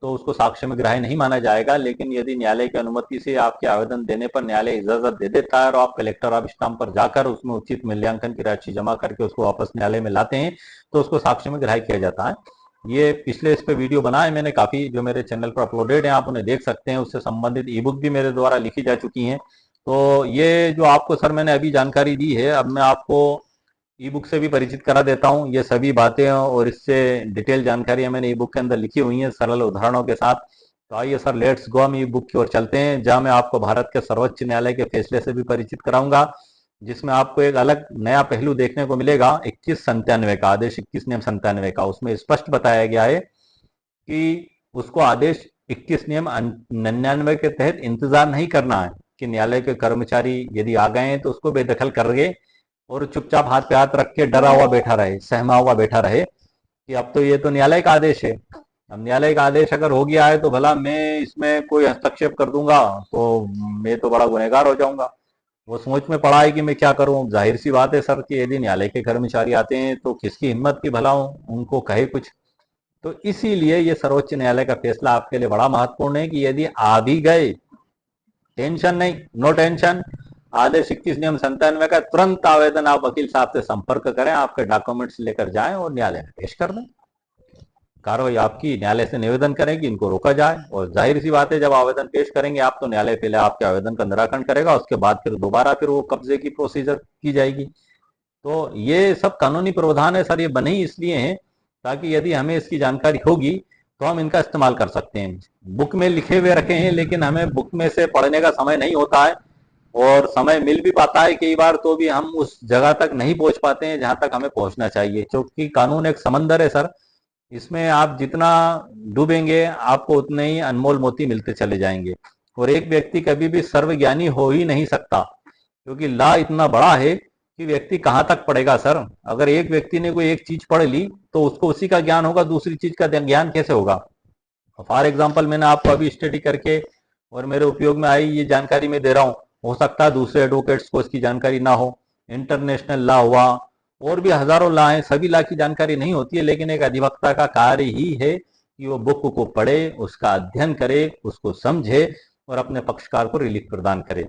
तो उसको साक्ष्य में ग्राह्य नहीं माना जाएगा, लेकिन यदि न्यायालय की अनुमति से आपके आवेदन देने पर न्यायालय इजाजत दे देता है और आप कलेक्टर ऑफ स्टाम्प पर जाकर उसमें उचित मूल्यांकन की राशि जमा करके उसको वापस न्यायालय में लाते हैं तो उसको साक्ष्य में ग्राह्य किया जाता है। ये पिछले इस पे वीडियो बनाए मैंने काफी, जो मेरे चैनल पर अपलोडेड है, आप उन्हें देख सकते हैं। उससे संबंधित ई बुक भी मेरे द्वारा लिखी जा चुकी हैं। तो ये जो आपको सर मैंने अभी जानकारी दी है, अब मैं आपको ई बुक से भी परिचित करा देता हूँ। ये सभी बातें और इससे डिटेल जानकारियां मैंने ई बुक के अंदर लिखी हुई हैं सरल उदाहरणों के साथ। तो आइए सर लेट्स गो, हम ई बुक की ओर चलते हैं जहां मैं आपको भारत के सर्वोच्च न्यायालय के फैसले से भी परिचित कराऊंगा, जिसमें आपको एक अलग नया पहलू देखने को मिलेगा 2197 का, आदेश 21 नियम 97 का। उसमें स्पष्ट बताया गया है कि उसको आदेश 21 नियम 99 के तहत इंतजार नहीं करना है कि न्यायालय के कर्मचारी यदि आ गए हैं तो उसको बेदखल कर गए और चुपचाप हाथ पे हाथ रख के डरा हुआ बैठा रहे, सहमा हुआ बैठा रहे कि अब तो ये तो न्यायालय का आदेश है, अब न्यायालय का आदेश अगर हो गया है तो भला मैं इसमें कोई हस्तक्षेप कर दूंगा तो मैं तो बड़ा गुनहगार हो जाऊंगा। वो सोच में पड़ा है कि मैं क्या करूं। जाहिर सी बात है सर कि यदि न्यायालय के कर्मचारी आते हैं तो किसकी हिम्मत की भला उनको कहे कुछ। तो इसीलिए ये सर्वोच्च न्यायालय का फैसला आपके लिए बड़ा महत्वपूर्ण है कि यदि आ भी गए, टेंशन नहीं, नो टेंशन, आदेश 21 नियम 97 का तुरंत आवेदन आप वकील साहब से संपर्क करें, आपके डॉक्यूमेंट्स लेकर जाएं और न्यायालय में पेश कर दें। कार्रवाई आपकी, न्यायालय से निवेदन करें कि इनको रोका जाए। और जाहिर सी बात है जब आवेदन पेश करेंगे आप तो न्यायालय पहले आपके आवेदन का निराकरण करेगा, उसके बाद फिर दोबारा फिर वो कब्जे की प्रोसीजर की जाएगी। तो ये सब कानूनी प्रावधान है सर, ये बने ही इसलिए हैं ताकि यदि हमें इसकी जानकारी होगी तो हम इनका इस्तेमाल कर सकते हैं। बुक में लिखे हुए रखे हैं, लेकिन हमें बुक में से पढ़ने का समय नहीं होता है, और समय मिल भी पाता है कई बार तो भी हम उस जगह तक नहीं पहुंच पाते हैं जहां तक हमें पहुंचना चाहिए, क्योंकि कानून एक समंदर है सर। इसमें आप जितना डूबेंगे आपको उतने ही अनमोल मोती मिलते चले जाएंगे। और एक व्यक्ति कभी भी सर्वज्ञानी हो ही नहीं सकता, क्योंकि लॉ इतना बड़ा है कि व्यक्ति कहाँ तक पढ़ेगा सर। अगर एक व्यक्ति ने कोई एक चीज पढ़ ली तो उसको उसी का ज्ञान होगा, दूसरी चीज का ज्ञान कैसे होगा। फॉर एग्जाम्पल मैंने आपको अभी स्टडी करके और मेरे उपयोग में आई ये जानकारी मैं दे रहा हूँ, हो सकता है दूसरे एडवोकेट्स को इसकी जानकारी ना हो। इंटरनेशनल लॉ हुआ, और भी हजारों लॉ हैं, सभी लॉ की जानकारी नहीं होती है, लेकिन एक अधिवक्ता का कार्य ही है कि वो बुक को पढ़े, उसका अध्ययन करे, उसको समझे और अपने पक्षकार को रिलीफ प्रदान करे।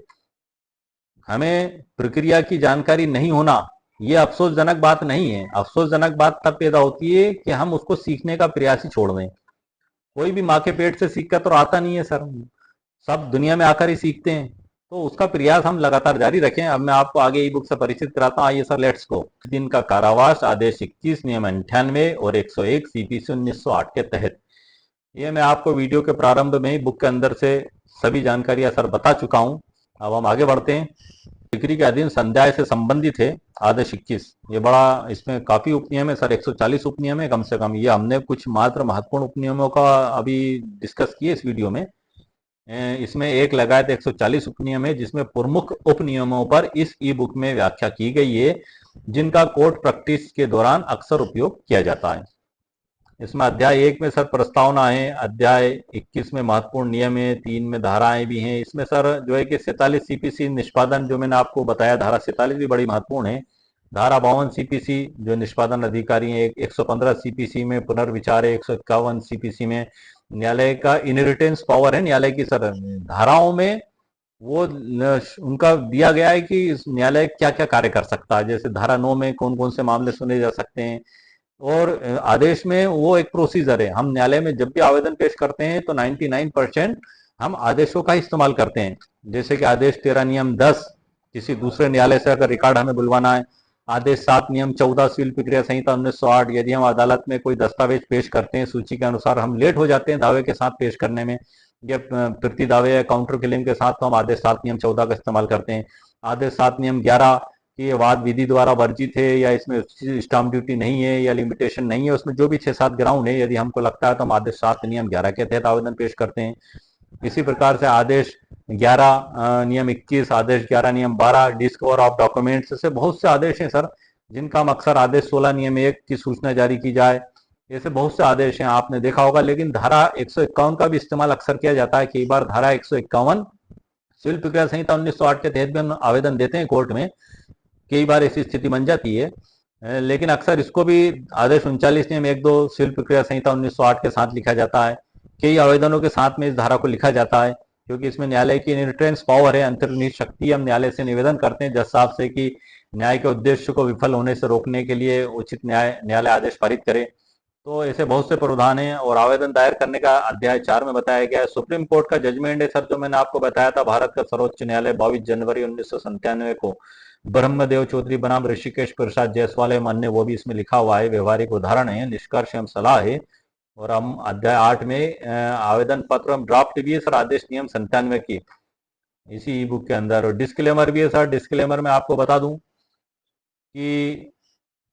हमें प्रक्रिया की जानकारी नहीं होना ये अफसोसजनक बात नहीं है। अफसोसजनक बात तब पैदा होती है कि हम उसको सीखने का प्रयास ही छोड़ दें। कोई भी माँ के पेट से सीख कर तो आता नहीं है सर, सब दुनिया में आकर ही सीखते हैं। तो उसका प्रयास हम लगातार जारी रखें। अब मैं आपको आगे ई बुक से परिचित कराता हूँ। आइए सर, लेट्स गो। दिन का कारावास, आदेश 21, नियम 98 और 101 सीपीसी 1908 के तहत। ये मैं आपको वीडियो के प्रारंभ में ही बुक के अंदर से सभी जानकारियां सर बता चुका हूँ। अब हम आगे बढ़ते हैं। बिक्री के अधीन संध्याय से संबंधित है आदेश 21। ये बड़ा, इसमें काफी उपनियम है सर, 140 उपनियम है कम से कम। ये हमने कुछ मात्र महत्वपूर्ण उपनियमों का अभी डिस्कस किए इस वीडियो में। इसमें एक लगायत 140 उपनियम है, जिसमें प्रमुख उपनियमों पर इस ई बुक में व्याख्या की गई है, जिनका कोर्ट प्रैक्टिस के दौरान अक्सर उपयोग किया जाता है। इसमें अध्याय 1 में सर प्रस्तावना है, अध्याय 21 में महत्वपूर्ण नियम है, 3 में धाराएं भी हैं। इसमें सर जो है कि 47 सीपीसी निष्पादन, जो मैंने आपको बताया, धारा 47 भी बड़ी महत्वपूर्ण है। धारा 52 सीपीसी जो निष्पादन अधिकारी है, 115 सीपीसी में पुनर्विचार है, 151 सीपीसी में न्यायालय का इनहेरिटेंस पावर है न्यायालय की सर। धाराओं में वो उनका दिया गया है कि न्यायालय क्या क्या कार्य कर सकता है। जैसे धारा 9 में कौन कौन से मामले सुने जा सकते हैं, और आदेश में वो एक प्रोसीजर है। हम न्यायालय में जब भी आवेदन पेश करते हैं तो 99% हम आदेशों का इस्तेमाल करते हैं। जैसे कि आदेश 13 नियम 10 किसी दूसरे न्यायालय से अगर रिकॉर्ड हमें बुलवाना है। आदेश 7 नियम 14 सिविल प्रक्रिया संहिता 1908, यदि हम अदालत में कोई दस्तावेज पेश करते हैं, सूची के अनुसार हम लेट हो जाते हैं दावे के साथ पेश करने में, या प्रति दावे या काउंटर क्लेम के साथ, तो हम आदेश 7 नियम 14 का इस्तेमाल करते हैं। आदेश 7 नियम 11 कि ये वाद विधि द्वारा वर्जित है, या इसमें स्टाम्प ड्यूटी नहीं है, या लिमिटेशन नहीं है, उसमें जो भी 6-7 ग्राउंड है, यदि हमको लगता है तो हम आदेश 7 नियम 11 के तहत आवेदन पेश करते हैं। इसी प्रकार से आदेश 11 नियम 21, आदेश 11 नियम 12 डिस्कवर ऑफ डॉक्यूमेंट्स, ऐसे बहुत से आदेश हैं सर, जिनका मकसद आदेश 16 नियम 1 की सूचना जारी की जाए। ऐसे बहुत से आदेश हैं, आपने देखा होगा। लेकिन धारा 151 का भी इस्तेमाल अक्सर किया जाता है। कई बार धारा 151 सिविल प्रक्रिया संहिता 1908 के तहत भी हम आवेदन देते हैं कोर्ट में, कई बार ऐसी स्थिति बन जाती है। लेकिन अक्सर इसको भी आदेश 39 नियम 1-2 सिविल प्रक्रिया संहिता 1908 के साथ लिखा जाता है। कई आवेदनों के साथ में इस धारा को लिखा जाता है, क्योंकि इसमें न्यायालय की इनहेरिटेंस पावर है, अंतर्निहित शक्ति। हम न्यायालय से निवेदन करते हैं जज साहब से कि न्याय के उद्देश्य को विफल होने से रोकने के लिए उचित न्यायालय आदेश पारित करे। तो ऐसे बहुत से प्रावधान हैं। और आवेदन दायर करने का अध्याय 4 में बताया गया है। सुप्रीम कोर्ट का जजमेंट है सर, जो मैंने आपको बताया था, भारत का सर्वोच्च न्यायालय 22 जनवरी 1997 को ब्रह्मदेव चौधरी बनाम ऋषिकेश प्रसाद जायसवाल एवं अन्य, वो भी इसमें लिखा हुआ है। व्यवहारिक उदाहरण है, निष्कर्ष एवं सलाह है। और हम अध्याय 8 में आवेदन पत्र एवं ड्राफ्ट भी है सर, आदेश नियम 97 की, इसी ई बुक के अंदर। और डिस्क्लेमर भी है सर। डिस्क्लेमर में आपको बता दूं कि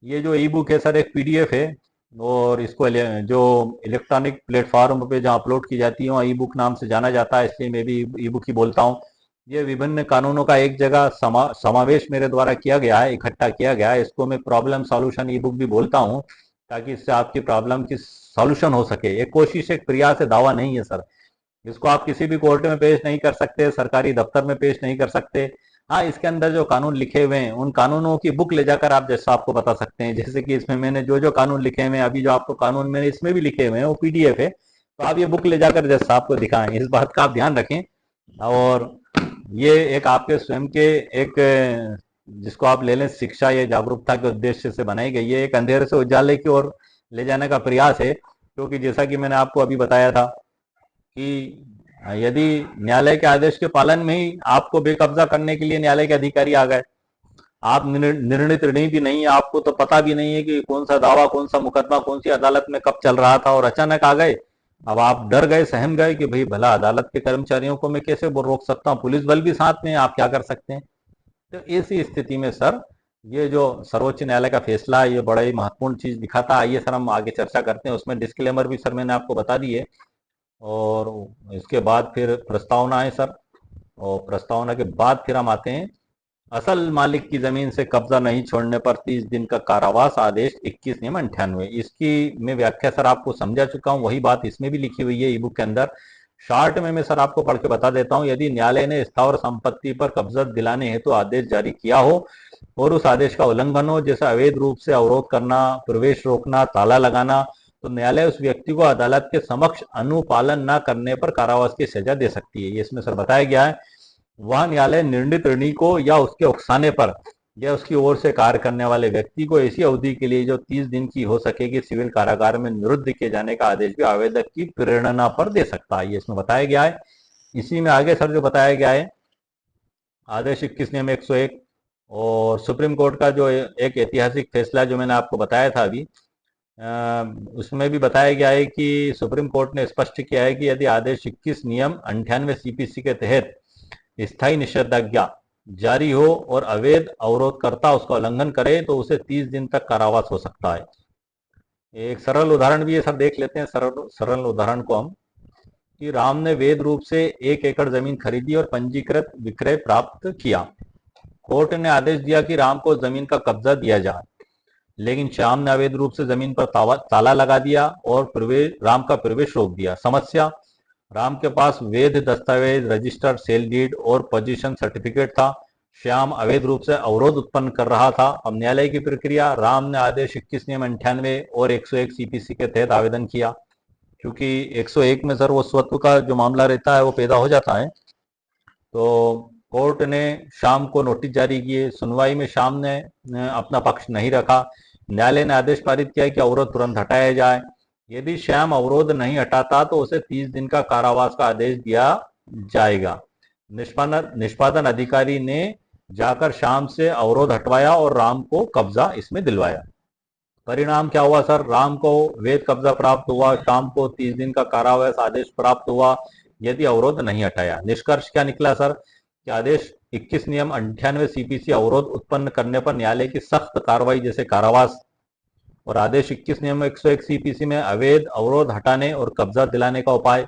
ये जो ई बुक है सर एक पीडीएफ है, और इसको जो इलेक्ट्रॉनिक प्लेटफॉर्म पे जहाँ अपलोड की जाती है ई बुक नाम से जाना जाता है, इसलिए मैं भी ई बुक ही बोलता हूँ। ये विभिन्न कानूनों का एक जगह समावेश मेरे द्वारा किया गया है, इकट्ठा किया गया है। इसको मैं प्रॉब्लम सॉल्यूशन ई बुक भी बोलता हूँ, ताकि इससे आपकी प्रॉब्लम की सॉल्यूशन हो सके। एक कोशिश, एक प्रयास है, दावा नहीं है सर। इसको आप किसी भी कोर्ट में पेश नहीं कर सकते, सरकारी दफ्तर में पेश नहीं कर सकते। हाँ, इसके अंदर जो कानून लिखे हुए हैं उन कानूनों की बुक ले जाकर आप जज साहब को बता सकते हैं। जैसे कि इसमें मैंने जो जो कानून लिखे हुए हैं, अभी जो आपको कानून मैंने इसमें भी लिखे हुए हैं वो पीडीएफ है, तो आप ये बुक ले जाकर जज साहब को दिखाएं। इस बात का आप ध्यान रखें। और ये एक आपके स्वयं के एक, जिसको आप ले लें, शिक्षा या जागरूकता के उद्देश्य से बनाई गई है। एक अंधेरे से उजाले की ओर ले जाने का प्रयास है। क्योंकि जैसा कि मैंने आपको अभी बताया था कि यदि न्यायालय के आदेश के पालन में ही आपको बेकब्जा करने के लिए न्यायालय के अधिकारी आ गए, आप निर्णित भी नहीं है, आपको तो पता भी नहीं है कि कौन सा दावा, कौन सा मुकदमा, कौन सी अदालत में कब चल रहा था, और अचानक आ गए अब आप डर गए, सहम गए कि भाई भला अदालत के कर्मचारियों को मैं कैसे वो रोक सकता हूँ, पुलिस बल भी साथ में है, आप क्या कर सकते हैं। तो इसी स्थिति में सर ये जो सर्वोच्च न्यायालय का फैसला है ये बड़ा ही महत्वपूर्ण चीज दिखाता है। आइए सर हम आगे चर्चा करते हैं, उसमें डिस्क्लेमर भी सर मैंने आपको बता दिए, और इसके बाद फिर प्रस्तावना है सर, और प्रस्तावना के बाद फिर हम आते हैं असल मालिक की जमीन से कब्जा नहीं छोड़ने पर 30 दिन का कारावास आदेश 21 नियम 98। इसकी मैं व्याख्या सर आपको समझा चुका हूं, वही बात इसमें भी लिखी हुई है ई बुक के अंदर। शॉर्ट में मैं सर आपको पढ़ के बता देता हूं। यदि न्यायालय ने स्थावर संपत्ति पर कब्जा दिलाने हेतु आदेश जारी किया हो और उस आदेश का उल्लंघन हो, जैसे अवैध रूप से अवरोध करना, प्रवेश रोकना, ताला लगाना, तो न्यायालय उस व्यक्ति को अदालत के समक्ष अनुपालन न करने पर कारावास की सजा दे सकती है। ये इसमें सर बताया गया है। वह न्यायालय निर्णित ऋणी को या उसके उकसाने पर या उसकी ओर से कार्य करने वाले व्यक्ति को ऐसी अवधि के लिए जो 30 दिन की हो सकेगी सिविल कारागार में निरुद्ध किए जाने का आदेश भी आवेदक की प्रेरणा पर दे सकता है। ये इसमें बताया गया है। इसी में आगे सर जो बताया गया है आदेश 21 नियम 101 और सुप्रीम कोर्ट का जो एक ऐतिहासिक फैसला जो मैंने आपको बताया था अभी, उसमें भी बताया गया है कि सुप्रीम कोर्ट ने स्पष्ट किया है कि यदि आदेश 21 नियम 98 सीपीसी के तहत स्थायी निषेधाज्ञा जारी हो और अवैध अवरोधकर्ता उसका उल्लंघन करे तो उसे 30 दिन तक कारावास हो सकता है। एक सरल उदाहरण भी ये सब देख लेते हैं, सरल सरल उदाहरण को हम, कि राम ने वैध रूप से 1 एकड़ जमीन खरीदी और पंजीकृत विक्रय प्राप्त किया। कोर्ट ने आदेश दिया कि राम को जमीन का कब्जा दिया जाए, लेकिन श्याम ने अवैध रूप से जमीन पर ताला लगा दिया और राम का प्रवेश रोक दिया। समस्या, राम के पास वैध दस्तावेज, रजिस्टर, सेल डीड और पोजीशन सर्टिफिकेट था। श्याम अवैध रूप से अवरोध उत्पन्न कर रहा था। अब न्यायालय की प्रक्रिया, राम ने आदेश 21 नियम 98 और 101 सीपीसी के तहत आवेदन किया, क्योंकि 101 में सर वो स्वत्व का जो मामला रहता है वो पैदा हो जाता है। तो कोर्ट ने श्याम को नोटिस जारी किए। सुनवाई में श्याम ने अपना पक्ष नहीं रखा। न्यायालय ने आदेश पारित किया कि अवरोध तुरंत हटाया जाए। यदि श्याम अवरोध नहीं हटाता तो उसे 30 दिन का कारावास का आदेश दिया जाएगा। निष्पादन अधिकारी ने जाकर श्याम से अवरोध हटवाया और राम को कब्जा इसमें दिलवाया। परिणाम क्या हुआ सर, राम को वैध कब्जा प्राप्त हुआ, श्याम को 30 दिन का कारावास आदेश प्राप्त हुआ यदि अवरोध नहीं हटाया। निष्कर्ष क्या निकला सर कि आदेश 21 नियम 98 सीपीसी अवरोध उत्पन्न करने पर न्यायालय की सख्त कार्रवाई जैसे कारावास, और आदेश 21 नियम 101 सीपीसी में अवैध अवरोध हटाने और कब्जा दिलाने का उपाय।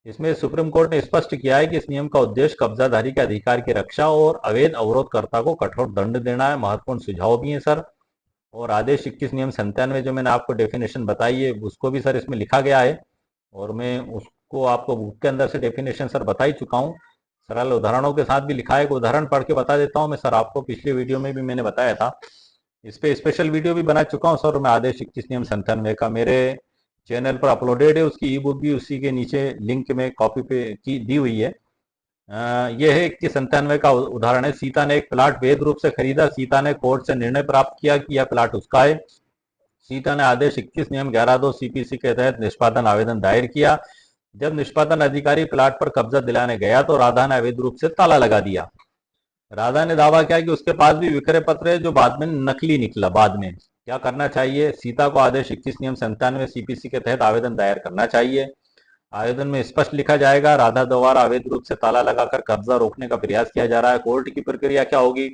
इसमें सुप्रीम कोर्ट ने स्पष्ट किया है कि इस नियम का उद्देश्य कब्जाधारी के अधिकार की रक्षा और अवैध अवरोधकर्ता को कठोर दंड देना है। महत्वपूर्ण सुझाव भी है सर। और आदेश 21 नियम 97 जो मैंने आपको डेफिनेशन बताई है उसको भी सर इसमें लिखा गया है, और मैं उसको आपको बुक के अंदर से डेफिनेशन सर बता ही चुका हूँ। सरल उदाहरणों के साथ भी लिखा है। एक उदाहरण पढ़ के बता देता हूँ मैं सर आपको, पिछले वीडियो में भी मैंने बताया था, इस पे स्पेशल वीडियो भी बना चुका हूँ सर मैं। आदेश 21 नियम 97 का मेरे चैनल पर अपलोडेड है, उसकी ई बुक भी उसी के नीचे लिंक में कॉपी पे की दी हुई है। यह है 2197 का उदाहरण है। सीता ने एक प्लाट वैध रूप से खरीदा। सीता ने कोर्ट से निर्णय प्राप्त किया कि यह प्लाट उसका है। सीता ने आदेश 21 नियम 11(2) सीपीसी के तहत निष्पादन आवेदन दायर किया। जब निष्पादन अधिकारी प्लाट पर कब्जा दिलाने गया तो राधा ने अवैध रूप से ताला लगा दिया। राधा ने दावा किया कि उसके पास भी विक्रय पत्र है जो बाद में नकली निकला। बाद में क्या करना चाहिए, सीता को आदेश 21 नियम 97 सीपीसी के तहत आवेदन दायर करना चाहिए। आवेदन में स्पष्ट लिखा जाएगा राधा द्वारा अवैध रूप से ताला लगाकर कब्जा रोकने का प्रयास किया जा रहा है। कोर्ट की प्रक्रिया क्या होगी,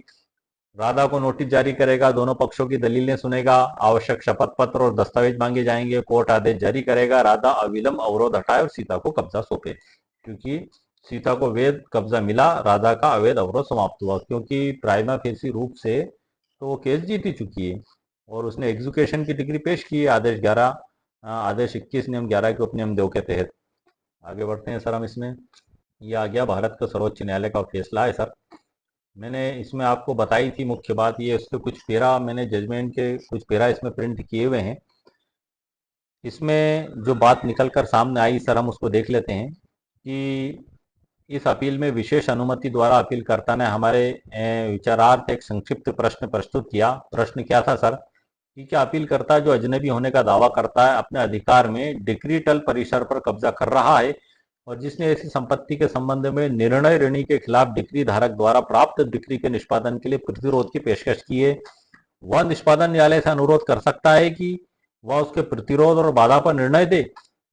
राधा को नोटिस जारी करेगा, दोनों पक्षों की दलीलें सुनेगा, आवश्यक शपथ पत्र और दस्तावेज मांगे जाएंगे। कोर्ट आदेश जारी करेगा, राधा अविलंब अवरोध हटाए और सीता को कब्जा सौंपे। क्योंकि सीता को वैध कब्जा मिला, राधा का अवैध अवरोध समाप्त हुआ, क्योंकि प्राइमा फेसी रूप से तो वो केस जीत ही चुकी है और उसने एग्जीक्यूशन की डिग्री पेश की है आदेश 21 नियम 11 के उपनियम 2 के तहत। आगे बढ़ते हैं सर हम इसमें। यह आ गया भारत का सर्वोच्च न्यायालय का फैसला है सर। मैंने इसमें आपको बताई थी मुख्य बात ये, उसके कुछ पेरा मैंने जजमेंट के कुछ पेरा इसमें प्रिंट किए हुए हैं। इसमें जो बात निकल कर सामने आई सर हम उसको देख लेते हैं कि इस अपील में विशेष अनुमति द्वारा अपीलकर्ता ने हमारे विचारार्थ एक संक्षिप्त प्रश्न प्रस्तुत किया। प्रश्न क्या था सर कि क्या अपीलकर्ता जो अजनबी होने का दावा करता है अपने अधिकार में डिक्रीटल परिसर पर कब्जा कर रहा है और जिसने ऐसी संपत्ति के संबंध में निर्णय ऋणी के खिलाफ डिक्री धारक द्वारा प्राप्त डिक्री के निष्पादन के लिए प्रतिरोध की पेशकश की है, वह निष्पादन न्यायालय से अनुरोध कर सकता है कि वह उसके प्रतिरोध और बाधा पर निर्णय दे।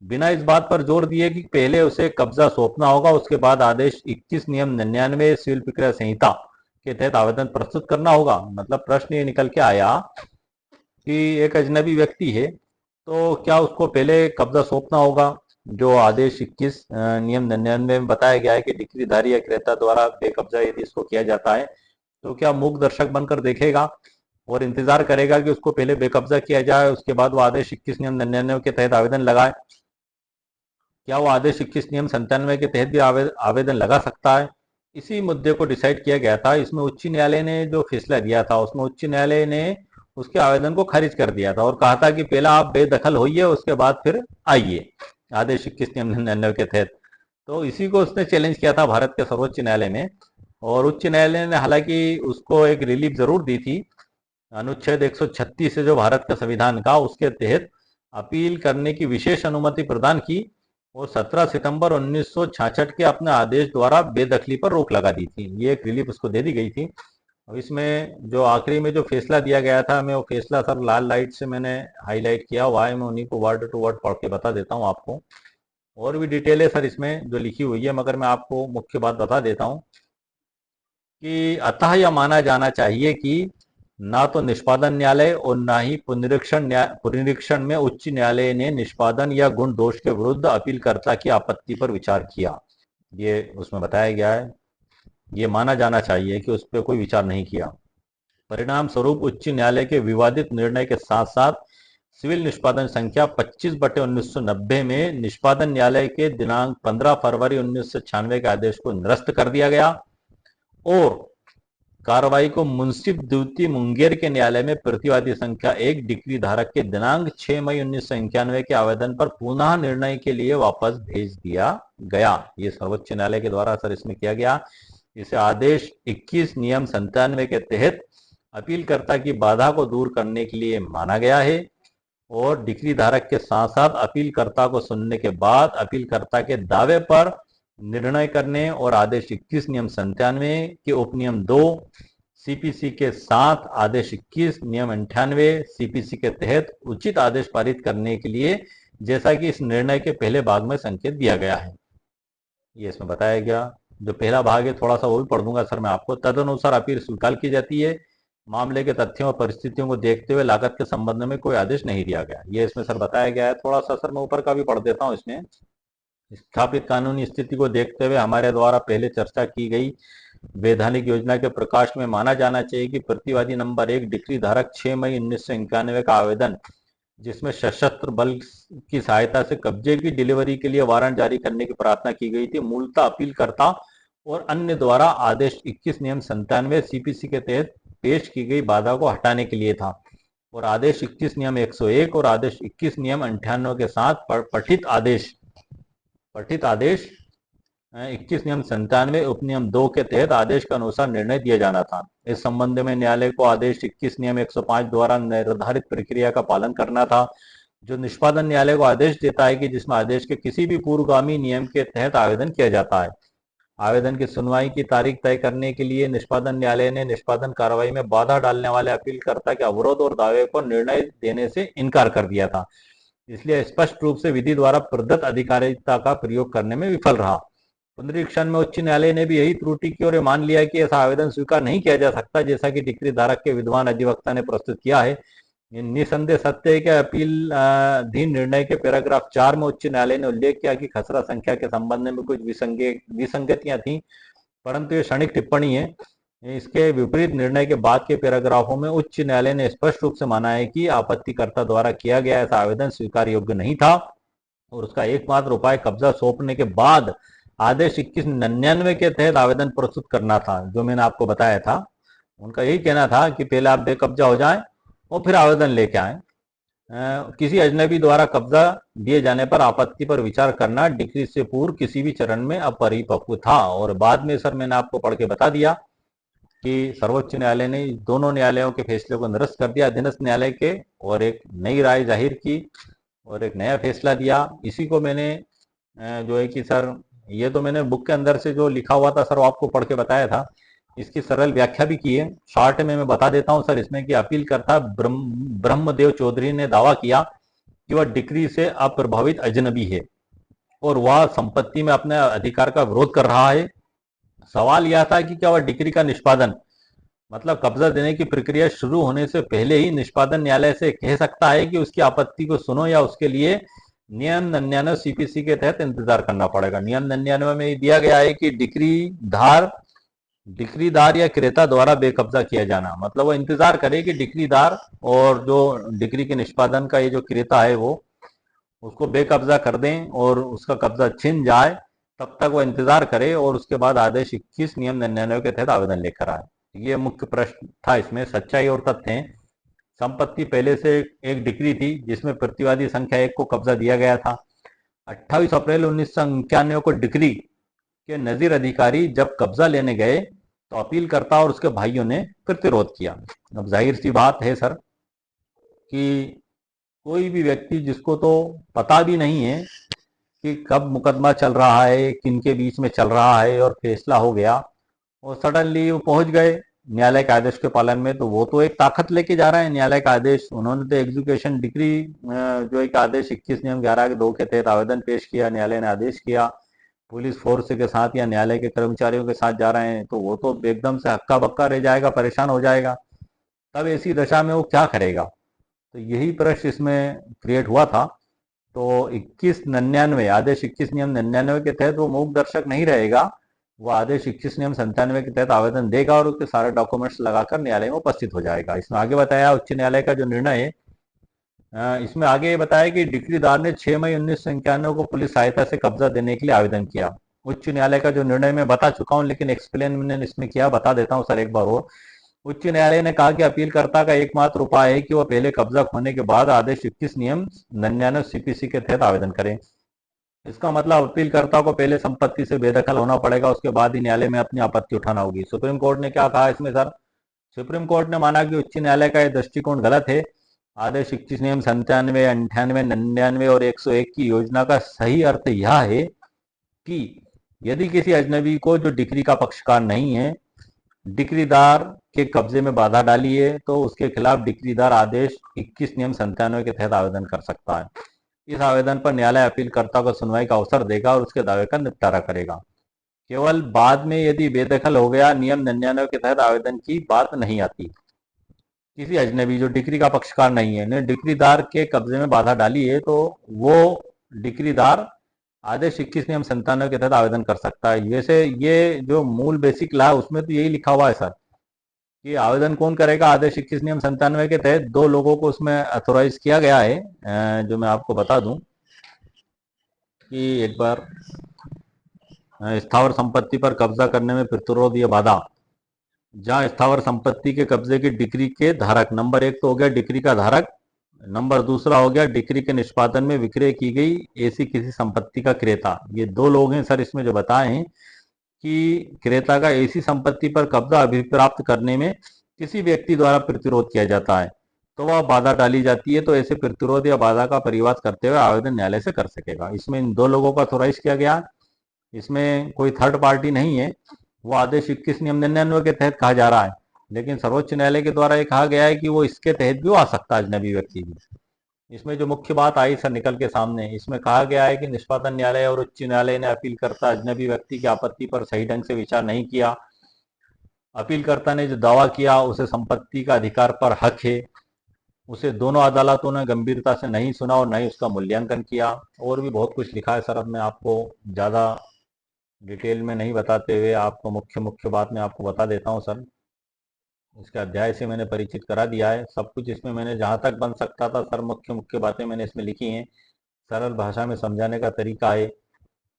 बिना इस बात पर जोर दिए कि पहले उसे कब्जा सौंपना होगा, उसके बाद आदेश 21 नियम 99 सिविल प्रक्रिया संहिता के तहत आवेदन प्रस्तुत करना होगा। मतलब प्रश्न ये निकल के आया कि एक अजनबी व्यक्ति है, तो क्या उसको पहले कब्जा सौंपना होगा, जो आदेश 21 नियम 99 में बताया गया है कि डिक्रीधारी या क्रेता द्वारा बेकब्जा यदि इसको किया जाता है, तो क्या मूक दर्शक बनकर देखेगा और इंतजार करेगा कि उसको पहले बेकब्जा किया जाए, उसके बाद वो आदेश 21 नियम 99 के तहत आवेदन लगाए? क्या वो आदेश 21 नियम 97 के तहत भी आवेदन लगा सकता है? इसी मुद्दे को डिसाइड किया गया था। इसमें उच्च न्यायालय ने जो फैसला दिया था, उसमें उच्च न्यायालय ने उसके आवेदन को खारिज कर दिया था और कहा था कि पहला आप बेदखल होइए, उसके बाद फिर आइए आदेश 21 नियम 99 के तहत। तो इसी को उसने चैलेंज किया था भारत के सर्वोच्च न्यायालय में, और उच्च न्यायालय ने हालांकि उसको एक रिलीफ जरूर दी थी। अनुच्छेद 136 है जो भारत का संविधान का, उसके तहत अपील करने की विशेष अनुमति प्रदान की और 17 सितंबर 1966 के अपने आदेश द्वारा बेदखली पर रोक लगा दी थी। ये एक रिलीफ उसको दे दी गई थी। अब इसमें जो आखिरी में जो फैसला दिया गया था, मैं वो फैसला सर लाल लाइट से मैंने हाईलाइट किया हुआ है, मैं उन्हीं को वर्ड टू वर्ड पढ़ के बता देता हूँ आपको। और भी डिटेल है सर इसमें जो लिखी हुई है, मगर मैं आपको मुख्य बात बता देता हूँ कि अतः यह माना जाना चाहिए कि ना तो निष्पादन न्यायालय और ना ही पुनरीक्षण में उच्च न्यायालय ने निष्पादन या गुण दोष के विरुद्ध अपीलकर्ता की आपत्ति पर विचार किया। ये उसमें बताया गया है, ये माना जाना चाहिए कि उस पर कोई विचार नहीं किया। परिणाम स्वरूप उच्च न्यायालय के विवादित निर्णय के साथ साथ सिविल निष्पादन संख्या 25/1990 में निष्पादन न्यायालय के दिनांक 15 फरवरी 1996 के आदेश को निरस्त कर दिया गया और कार्रवाई को मुंसिफ द्वितीय मुंगेर के न्यायालय में प्रतिवादी संख्या 1 डिक्री धारक के दिनांक 6 मई 1991 के आवेदन पर पुनः निर्णय के लिए वापस भेज दिया गया। ये सर्वोच्च न्यायालय के द्वारा सर इसमें किया गया। इसे आदेश 21 नियम 97 के तहत अपीलकर्ता की बाधा को दूर करने के लिए माना गया है और डिक्री धारक के साथ साथ अपीलकर्ता को सुनने के बाद अपीलकर्ता के दावे पर निर्णय करने और आदेश 21 नियम 97 के उपनियम 2 सीपीसी के साथ आदेश 21 नियम 98 सीपीसी के तहत उचित आदेश पारित करने के लिए, जैसा कि इस निर्णय के पहले भाग में संकेत दिया गया है। ये इसमें बताया गया। जो पहला भाग है थोड़ा सा वो भी पढ़ दूंगा सर मैं आपको। तदनुसार अपील स्वीकार की जाती है। मामले के तथ्यों और परिस्थितियों को देखते हुए लागत के संबंध में कोई आदेश नहीं दिया गया। ये इसमें सर बताया गया है। थोड़ा सा सर मैं ऊपर का भी पढ़ देता हूँ। इसमें स्थापित कानूनी स्थिति को देखते हुए हमारे द्वारा पहले चर्चा की गई वैधानिक योजना के प्रकाश में माना जाना चाहिए कि प्रतिवादी नंबर 1 डिक्री धारक 6 मई 1991 का आवेदन, जिसमें सशस्त्र बल की सहायता से कब्जे की डिलीवरी के लिए वारंट जारी करने की प्रार्थना की गई थी, मूलतः अपीलकर्ता और अन्य द्वारा आदेश 21 नियम 97 सीपीसी के तहत पेश की गई बाधा को हटाने के लिए था और आदेश 21 नियम 101 और आदेश 21 नियम 98 के साथ पठित आदेश 21 नियम 97 उपनियम 2 के तहत आदेश के अनुसार निर्णय दिया जाना था। इस संबंध में न्यायालय को आदेश 21 नियम 105 द्वारा निर्धारित प्रक्रिया का पालन करना था, जो निष्पादन न्यायालय को आदेश देता है कि जिसमें आदेश के किसी भी पूर्वगामी नियम के तहत आवेदन किया जाता है। आवेदन की सुनवाई की तारीख तय करने के लिए निष्पादन न्यायालय ने निष्पादन कार्रवाई में बाधा डालने वाले अपीलकर्ता के अवरोध और दावे पर निर्णय देने से इनकार कर दिया था, इसलिए स्पष्ट रूप से विधि द्वारा प्रदत्त अधिकारिता का प्रयोग करने में विफल रहा। पुनरीक्षण में उच्च न्यायालय ने भी यही त्रुटि की और मान लिया कि ऐसा आवेदन स्वीकार नहीं किया जा सकता, जैसा कि डिक्री धारक के विद्वान अधिवक्ता ने प्रस्तुत किया है। निसंदेह सत्य है कि अपील अधीन निर्णय के पैराग्राफ 4 में उच्च न्यायालय ने उल्लेख किया कि खसरा संख्या के संबंध में कुछ विसंगतियां थी, परंतु ये क्षणिक टिप्पणी है। इसके विपरीत निर्णय के बाद के पैराग्राफों में उच्च न्यायालय ने स्पष्ट रूप से माना है कि आपत्तिकर्ता द्वारा किया गया ऐसा आवेदन स्वीकार योग्य नहीं था और उसका एकमात्र उपाय कब्जा सौंपने के बाद आदेश 2199 के तहत आवेदन प्रस्तुत करना था, जो मैंने आपको बताया था। उनका यही कहना था कि पहले आप बेकब्जा हो जाएं और फिर आवेदन लेके आए। किसी अजनबी द्वारा कब्जा दिए जाने पर आपत्ति पर विचार करना डिक्री से पूर्व किसी भी चरण में अपरिपक्व था। और बाद में सर मैंने आपको पढ़ के बता दिया कि सर्वोच्च न्यायालय ने दोनों न्यायालयों के फैसले को निरस्त कर दिया, अधीनस्थ न्यायालय के, और एक नई राय जाहिर की और एक नया फैसला दिया। इसी को मैंने जो है कि सर ये तो मैंने बुक के अंदर से जो लिखा हुआ था सर वो आपको पढ़ के बताया था, इसकी सरल व्याख्या भी की है। शॉर्ट में मैं बता देता हूं सर इसमें कि अपीलकर्ता ब्रह्मदेव चौधरी ने दावा किया कि वह डिक्री से अप्रभावित अजनबी है और वह संपत्ति में अपने अधिकार का विरोध कर रहा है। सवाल यह था कि क्या वह डिक्री का निष्पादन मतलब कब्जा देने की प्रक्रिया शुरू होने से पहले ही निष्पादन न्यायालय से कह सकता है कि उसकी आपत्ति को सुनो, या उसके लिए नियम 99 सीपीसी के तहत इंतजार करना पड़ेगा। नियम 99 में दिया गया है कि डिक्रीदार या क्रेता द्वारा बेकब्जा किया जाना, मतलब वो इंतजार करे कि डिक्रीदार और जो डिक्री के निष्पादन का ये जो क्रेता है वो उसको बेकब्जा कर दें और उसका कब्जा छिन जाए, तब तक वो इंतजार करे और उसके बाद आदेश 21 नियम 99 के तहत आवेदन लेकर आए। ये मुख्य प्रश्न था इसमें। सच्चाई और तथ्य हैं। संपत्ति पहले से एक डिक्री थी जिसमें प्रतिवादी संख्या 1 को कब्जा दिया गया था। 28 अप्रैल 1991 को डिक्री के नजीर अधिकारी जब कब्जा लेने गए तो अपीलकर्ता और उसके भाइयों ने प्रतिरोध किया। अब जाहिर सी बात है सर कि कोई भी व्यक्ति जिसको तो पता भी नहीं है कि कब मुकदमा चल रहा है, किन के बीच में चल रहा है और फैसला हो गया और सडनली वो पहुंच गए न्यायालय के आदेश के पालन में, तो वो तो एक ताकत लेके जा रहा है न्यायालय का आदेश। उन्होंने तो एग्जीक्यूशन डिक्री जो एक आदेश 21 नियम 11 के 2 के तहत आवेदन पेश किया, न्यायालय ने आदेश किया, पुलिस फोर्स के साथ या न्यायालय के कर्मचारियों के साथ जा रहे हैं, तो वो तो एकदम से हक्का बक्का रह जाएगा, परेशान हो जाएगा। तब ऐसी दशा में वो क्या करेगा? तो यही प्रश्न इसमें क्रिएट हुआ था। तो 2199 आदेश 21 नियम 99 के तहत वो मूक दर्शक नहीं रहेगा, वो आदेश 21 नियम 97 के तहत आवेदन देगा और उसके सारे डॉक्यूमेंट्स लगाकर न्यायालय में उपस्थित हो जाएगा। इसमें आगे बताया उच्च न्यायालय का जो निर्णय है, इसमें आगे बताया कि डिक्रीदार ने 6 मई 1991 को पुलिस सहायता से कब्जा देने के लिए आवेदन किया। उच्च न्यायालय का जो निर्णय मैं बता चुका हूं, लेकिन एक्सप्लेन मैंने इसमें किया, बता देता हूं सर एक बार और। उच्च न्यायालय ने कहा कि अपीलकर्ता का एकमात्र उपाय है कि वह पहले कब्जा खोने के बाद आदेश 21 नियम 99 सीपीसी के तहत आवेदन करें। इसका मतलब अपीलकर्ता को पहले संपत्ति से बेदखल होना पड़ेगा, उसके बाद ही न्यायालय में अपनी आपत्ति उठाना होगी। सुप्रीम कोर्ट ने क्या कहा इसमें सर? सुप्रीम कोर्ट ने माना कि उच्च न्यायालय का यह दृष्टिकोण गलत है। आदेश 21 नियम 97, 98, 99 और 101 की योजना का सही अर्थ यह है कि यदि किसी अजनबी को जो डिक्री का पक्षकार नहीं है, डिक्रीदार के कब्जे में बाधा डाली है, तो उसके खिलाफ डिक्रीदार आदेश 21 नियम 97 के तहत आवेदन कर सकता है। इस आवेदन पर न्यायालय अपीलकर्ता को सुनवाई का अवसर देगा और उसके दावे का निपटारा करेगा। केवल बाद में यदि बेदखल हो गया, नियम 99 के तहत आवेदन की बात नहीं आती। किसी अजनबी जो डिक्री का पक्षकार नहीं है ने डिक्रीदार के कब्जे में बाधा डाली है, तो वो डिक्रीदार आदेश 21 नियम 97 के तहत आवेदन कर सकता है। वैसे ये जो मूल बेसिक लॉ है उसमें तो यही लिखा हुआ है सर कि आवेदन कौन करेगा। आदेश 21 नियम 97 के तहत 2 लोगों को उसमें अथोराइज किया गया है, जो मैं आपको बता दूं कि एक बार स्थावर संपत्ति पर कब्जा करने में प्रतिरोध या बाधा, जहां स्थावर संपत्ति के कब्जे की डिक्री के धारक, नंबर 1 तो हो गया डिक्री का धारक, नंबर दूसरा हो गया डिक्री के निष्पादन में विक्रय की गई ऐसी किसी संपत्ति का क्रेता। ये 2 लोग हैं सर इसमें जो बताए हैं कि क्रेता का ऐसी संपत्ति पर कब्जा अभिप्राप्त करने में किसी व्यक्ति द्वारा प्रतिरोध किया जाता है तो वह बाधा डाली जाती है, तो ऐसे प्रतिरोध या बाधा का परिवाद करते हुए आवेदन न्यायालय से कर सकेगा। इसमें इन 2 लोगों का अथोराइज किया गया, इसमें कोई थर्ड पार्टी नहीं है। वो आदेश 21 नियम 99 के तहत कहा जा रहा है, लेकिन सर्वोच्च न्यायालय के द्वारा ये कहा गया है कि वो इसके तहत भी आ सकता है अजनबी व्यक्ति भी। इसमें जो मुख्य बात आई सर निकल के सामने, इसमें कहा गया है कि निष्पादन न्यायालय और उच्च न्यायालय ने अपीलकर्ता अजनबी व्यक्ति की आपत्ति पर सही ढंग से विचार नहीं किया। अपीलकर्ता ने जो दावा किया उसे संपत्ति का अधिकार पर हक है, उसे दोनों अदालतों ने गंभीरता से नहीं सुना और न ही उसका मूल्यांकन किया। और भी बहुत कुछ लिखा है सर, अब मैं आपको ज़्यादा डिटेल में नहीं बताते हुए आपको मुख्य मुख्य बात मैं आपको बता देता हूँ सर। इसके अध्याय से मैंने परिचित करा दिया है, सब कुछ इसमें मैंने जहाँ तक बन सकता था सर मुख्य मुख्य बातें मैंने इसमें लिखी हैं, सरल भाषा में समझाने का तरीका है।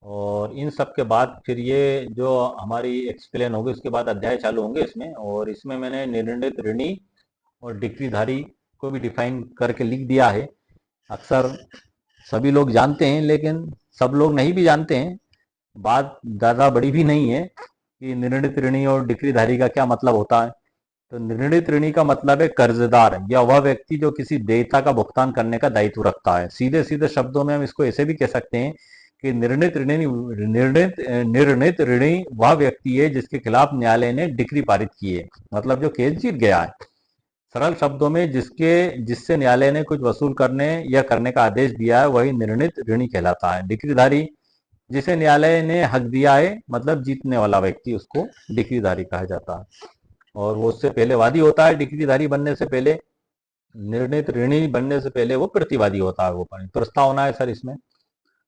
और इन सब के बाद फिर ये जो हमारी एक्सप्लेन होगी उसके बाद अध्याय चालू होंगे इसमें, और इसमें मैंने निर्णित ऋणी और डिक्रीधारी को भी डिफाइन करके लिख दिया है। अक्सर सभी लोग जानते हैं लेकिन सब लोग नहीं भी जानते हैं, बात ज़्यादा बड़ी भी नहीं है कि निर्णित ऋणी और डिक्रीधारी का क्या मतलब होता है। तो निर्णित ऋणी का मतलब है कर्जदार या वह व्यक्ति जो किसी देयता का भुगतान करने का दायित्व रखता है। सीधे सीधे शब्दों में हम इसको ऐसे भी कह सकते हैं कि निर्णित ऋणी वह व्यक्ति है जिसके खिलाफ न्यायालय ने डिक्री पारित की है, मतलब जो केस जीत गया है। सरल शब्दों में जिससे न्यायालय ने कुछ वसूल करने या करने का आदेश दिया है वही निर्णीत ऋणी कहलाता है। डिक्रीधारी, जिसे न्यायालय ने हक दिया है, मतलब जीतने वाला व्यक्ति, उसको डिक्रीधारी कहा जाता है। और वो उससे पहले वादी होता है। डिक्रीधारी बनने से पहले, निर्णीत ऋणी बनने से पहले वो प्रतिवादी होता है। वो प्रस्तावना है सर इसमें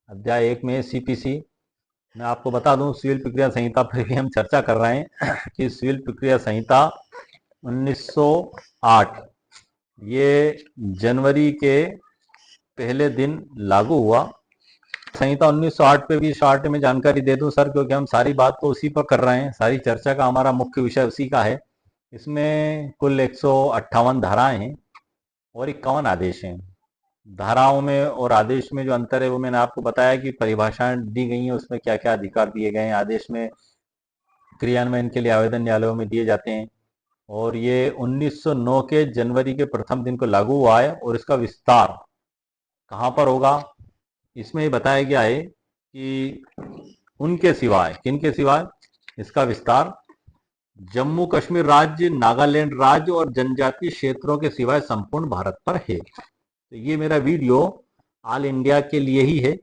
अध्याय 1 में सीपीसी। मैं आपको बता दूं, सिविल प्रक्रिया संहिता पर भी हम चर्चा कर रहे हैं कि सिविल प्रक्रिया संहिता 1908 ये जनवरी के पहले दिन लागू हुआ। संहिता 1908 पे भी शॉर्ट में जानकारी दे दूं सर, क्योंकि हम सारी बात तो उसी पर कर रहे हैं, सारी चर्चा का हमारा मुख्य विषय उसी का है। इसमें कुल 158 धाराएं हैं और 51 आदेश हैं। धाराओं में और आदेश में जो अंतर है वो मैंने आपको बताया कि परिभाषाएं दी गई हैं, उसमें क्या क्या अधिकार दिए गए हैं। आदेश में क्रियान्वयन के लिए आवेदन न्यायालयों में दिए जाते हैं और ये 1909 के जनवरी के प्रथम दिन को लागू हुआ है। और इसका विस्तार कहाँ पर होगा, इसमें ही बताया गया है कि उनके सिवाय, किनके सिवाय, इसका विस्तार जम्मू कश्मीर राज्य, नागालैंड राज्य और जनजातीय क्षेत्रों के सिवाय संपूर्ण भारत पर है। तो ये मेरा वीडियो ऑल इंडिया के लिए ही है,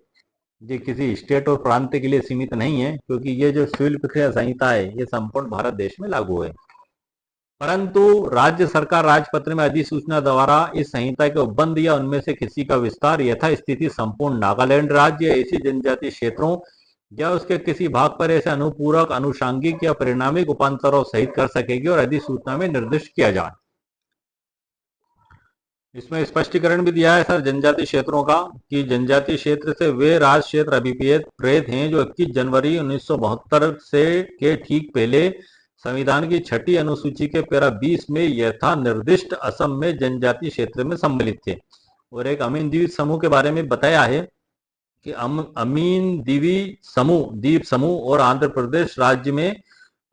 ये किसी स्टेट और प्रांत के लिए सीमित नहीं है, क्योंकि ये जो सिविल प्रक्रिया संहिता है ये संपूर्ण भारत देश में लागू है। परंतु राज्य सरकार राजपत्र में अधिसूचना द्वारा इस संहिता के उपबंध या उनमें से किसी का विस्तार यथास्थिति संपूर्ण नागालैंड राज्य या ऐसी जनजातीय क्षेत्रों या उसके किसी भाग पर ऐसे अनुपूरक, अनुषांगिक या परिणामिक उपांतरों सहित कर सकेगी और अधिसूचना में निर्दिष्ट किया जाए। इसमें स्पष्टीकरण भी दिया है सर जनजातीय क्षेत्रों का, कि जनजातीय क्षेत्र से वे राज्य क्षेत्र अभिप्रेत हैं जो 21 जनवरी 1972 से के ठीक पहले संविधान की छठी अनुसूची के पैरा 20 में यथा निर्दिष्ट असम में जनजातीय क्षेत्र में सम्मिलित थे। और एक अमीन द्वीप समूह के बारे में बताया है कि अमीन द्वीप समूह और आंध्र प्रदेश राज्य में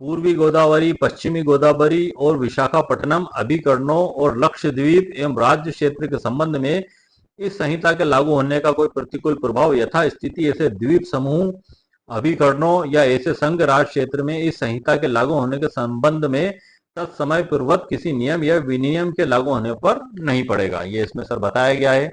पूर्वी गोदावरी, पश्चिमी गोदावरी और विशाखापट्टनम अभिकरणों और लक्षद्वीप एवं राज्य क्षेत्र के संबंध में इस संहिता के लागू होने का कोई प्रतिकूल प्रभाव यथास्थिति ऐसे द्वीप समूह, अभिकरणों या ऐसे संघ राज्य क्षेत्र में इस संहिता के लागू होने के संबंध में तत्समय पूर्वक किसी नियम या विनियम के लागू होने पर नहीं पड़ेगा। ये इसमें सर बताया गया है।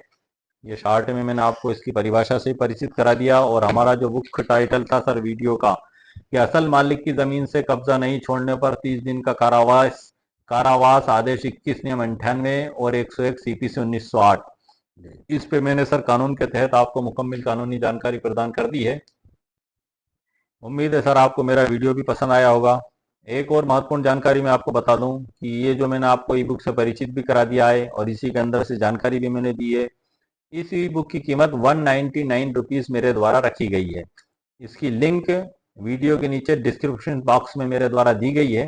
ये शॉर्ट में मैंने आपको इसकी परिभाषा से परिचित करा दिया। और हमारा जो मुख्य टाइटल था सर वीडियो का कि असल मालिक की जमीन से कब्जा नहीं छोड़ने पर 30 दिन का कारावास आदेश 21 नियम 98 और 101 सीपीसी 1908, इस पे मैंने सर कानून के तहत आपको मुकम्मल कानूनी जानकारी प्रदान कर दी है। उम्मीद है सर आपको मेरा वीडियो भी पसंद आया होगा। एक और महत्वपूर्ण जानकारी मैं आपको बता दूं कि ये जो मैंने आपको ई बुक से परिचित भी करा दिया है और इसी के अंदर से जानकारी भी मैंने दी है, इस ई बुक की कीमत 199 रुपीज़ मेरे द्वारा रखी गई है। इसकी लिंक वीडियो के नीचे डिस्क्रिप्शन बॉक्स में मेरे द्वारा दी गई है।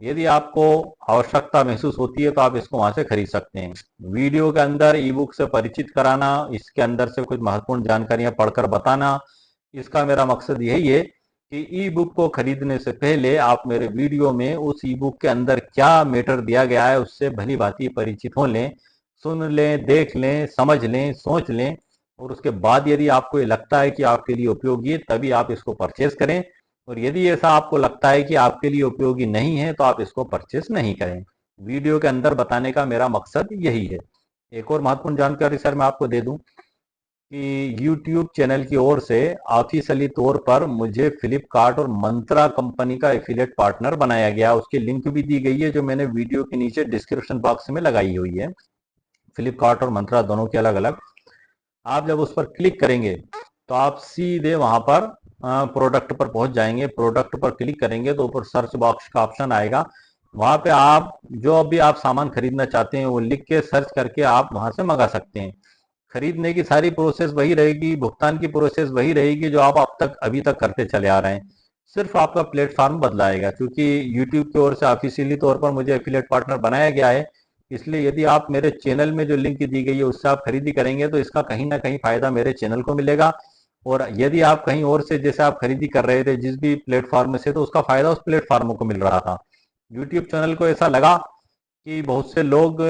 यदि आपको आवश्यकता महसूस होती है तो आप इसको वहां से खरीद सकते हैं। वीडियो के अंदर ई बुक से परिचित कराना, इसके अंदर से कुछ महत्वपूर्ण जानकारियां पढ़कर बताना, इसका मेरा मकसद यही है कि ई बुक को खरीदने से पहले आप मेरे वीडियो में उस ई बुक के अंदर क्या मैटर दिया गया है उससे भली भांति परिचित हो लें, सुन लें, देख लें, समझ लें, सोच लें, और उसके बाद यदि आपको ये लगता है कि आपके लिए उपयोगी है तभी आप इसको परचेस करें। और यदि ऐसा आपको लगता है कि आपके लिए उपयोगी नहीं है तो आप इसको परचेस नहीं करें। वीडियो के अंदर बताने का मेरा मकसद यही है। एक और महत्वपूर्ण जानकारी सर मैं आपको दे दूं कि YouTube चैनल की ओर से ऑफिशियली तौर पर मुझे फ्लिपकार्ट और मंत्रा कंपनी का एफिलिएट पार्टनर बनाया गया। उसकी लिंक भी दी गई है जो मैंने वीडियो के नीचे डिस्क्रिप्शन बॉक्स में लगाई हुई है। फ्लिपकार्ट और मंत्रा दोनों के अलग अलग। आप जब उस पर क्लिक करेंगे तो आप सीधे वहां पर प्रोडक्ट पर पहुंच जाएंगे। प्रोडक्ट पर क्लिक करेंगे तो ऊपर सर्च बॉक्स का ऑप्शन आएगा, वहां पे आप जो भी आप सामान खरीदना चाहते हैं वो लिख के सर्च करके आप वहां से मंगा सकते हैं। खरीदने की सारी प्रोसेस वही रहेगी, भुगतान की प्रोसेस वही रहेगी जो आप अभी तक करते चले आ रहे हैं। सिर्फ आपका प्लेटफॉर्म बदलाएगा, क्योंकि यूट्यूब की ओर से ऑफिशियली तौर पर मुझे एफिलिएट पार्टनर बनाया गया है। इसलिए यदि आप मेरे चैनल में जो लिंक दी गई है उससे आप खरीदी करेंगे तो इसका कहीं ना कहीं फायदा मेरे चैनल को मिलेगा। और यदि आप कहीं और से जैसे आप खरीदी कर रहे थे जिस भी प्लेटफॉर्म से, तो उसका फायदा उस प्लेटफॉर्म को मिल रहा था। यूट्यूब चैनल को ऐसा लगा कि बहुत से लोग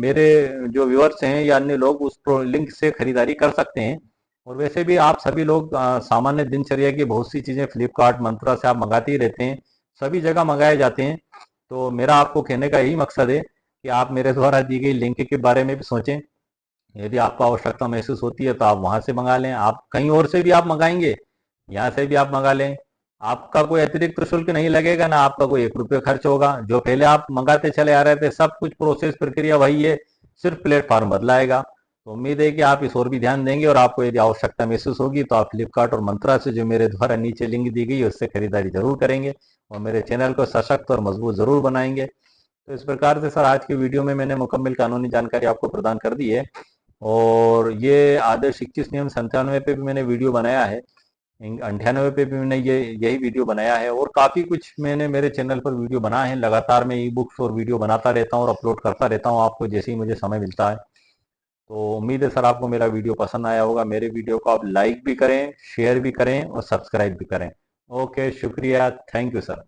मेरे जो व्यूअर्स हैं या अन्य लोग उस लिंक से खरीदारी कर सकते हैं। और वैसे भी आप सभी लोग सामान्य दिनचर्या की बहुत सी चीज़ें फ्लिपकार्ट, मंत्रा से आप मंगाते ही रहते हैं, सभी जगह मंगाए जाते हैं। तो मेरा आपको कहने का यही मकसद है कि आप मेरे द्वारा दी गई लिंक के बारे में भी सोचें। यदि आपको आवश्यकता महसूस होती है तो आप वहां से मंगा लें, आप कहीं और से भी आप मंगाएंगे, यहाँ से भी आप मंगा लें। आपका कोई अतिरिक्त शुल्क नहीं लगेगा, ना आपका कोई 1 रुपये खर्च होगा। जो पहले आप मंगाते चले आ रहे थे सब कुछ प्रोसेस प्रक्रिया वही है, सिर्फ प्लेटफॉर्म बदलाएगा। तो उम्मीद है कि आप इस ओर भी ध्यान देंगे, और आपको यदि आवश्यकता महसूस होगी तो आप फ्लिपकार्ट और मंत्रा से, जो मेरे द्वारा नीचे लिंक दी गई है, उससे खरीदारी जरूर करेंगे और मेरे चैनल को सशक्त और मजबूत जरूर बनाएंगे। तो इस प्रकार से सर आज की वीडियो में मैंने मुकम्मल कानूनी जानकारी आपको प्रदान कर दी है। और ये आदर्श 21 नियम 97 पे भी मैंने वीडियो बनाया है, 98 पे भी मैंने यही वीडियो बनाया है, और काफ़ी कुछ मैंने मेरे चैनल पर वीडियो बना है। लगातार मैं ई बुक्स और वीडियो बनाता रहता हूँ और अपलोड करता रहता हूँ आपको जैसे ही मुझे समय मिलता है। तो उम्मीद है सर आपको मेरा वीडियो पसंद आया होगा। मेरे वीडियो को आप लाइक भी करें, शेयर भी करें और सब्सक्राइब भी करें। ओके, शुक्रिया, थैंक यू सर।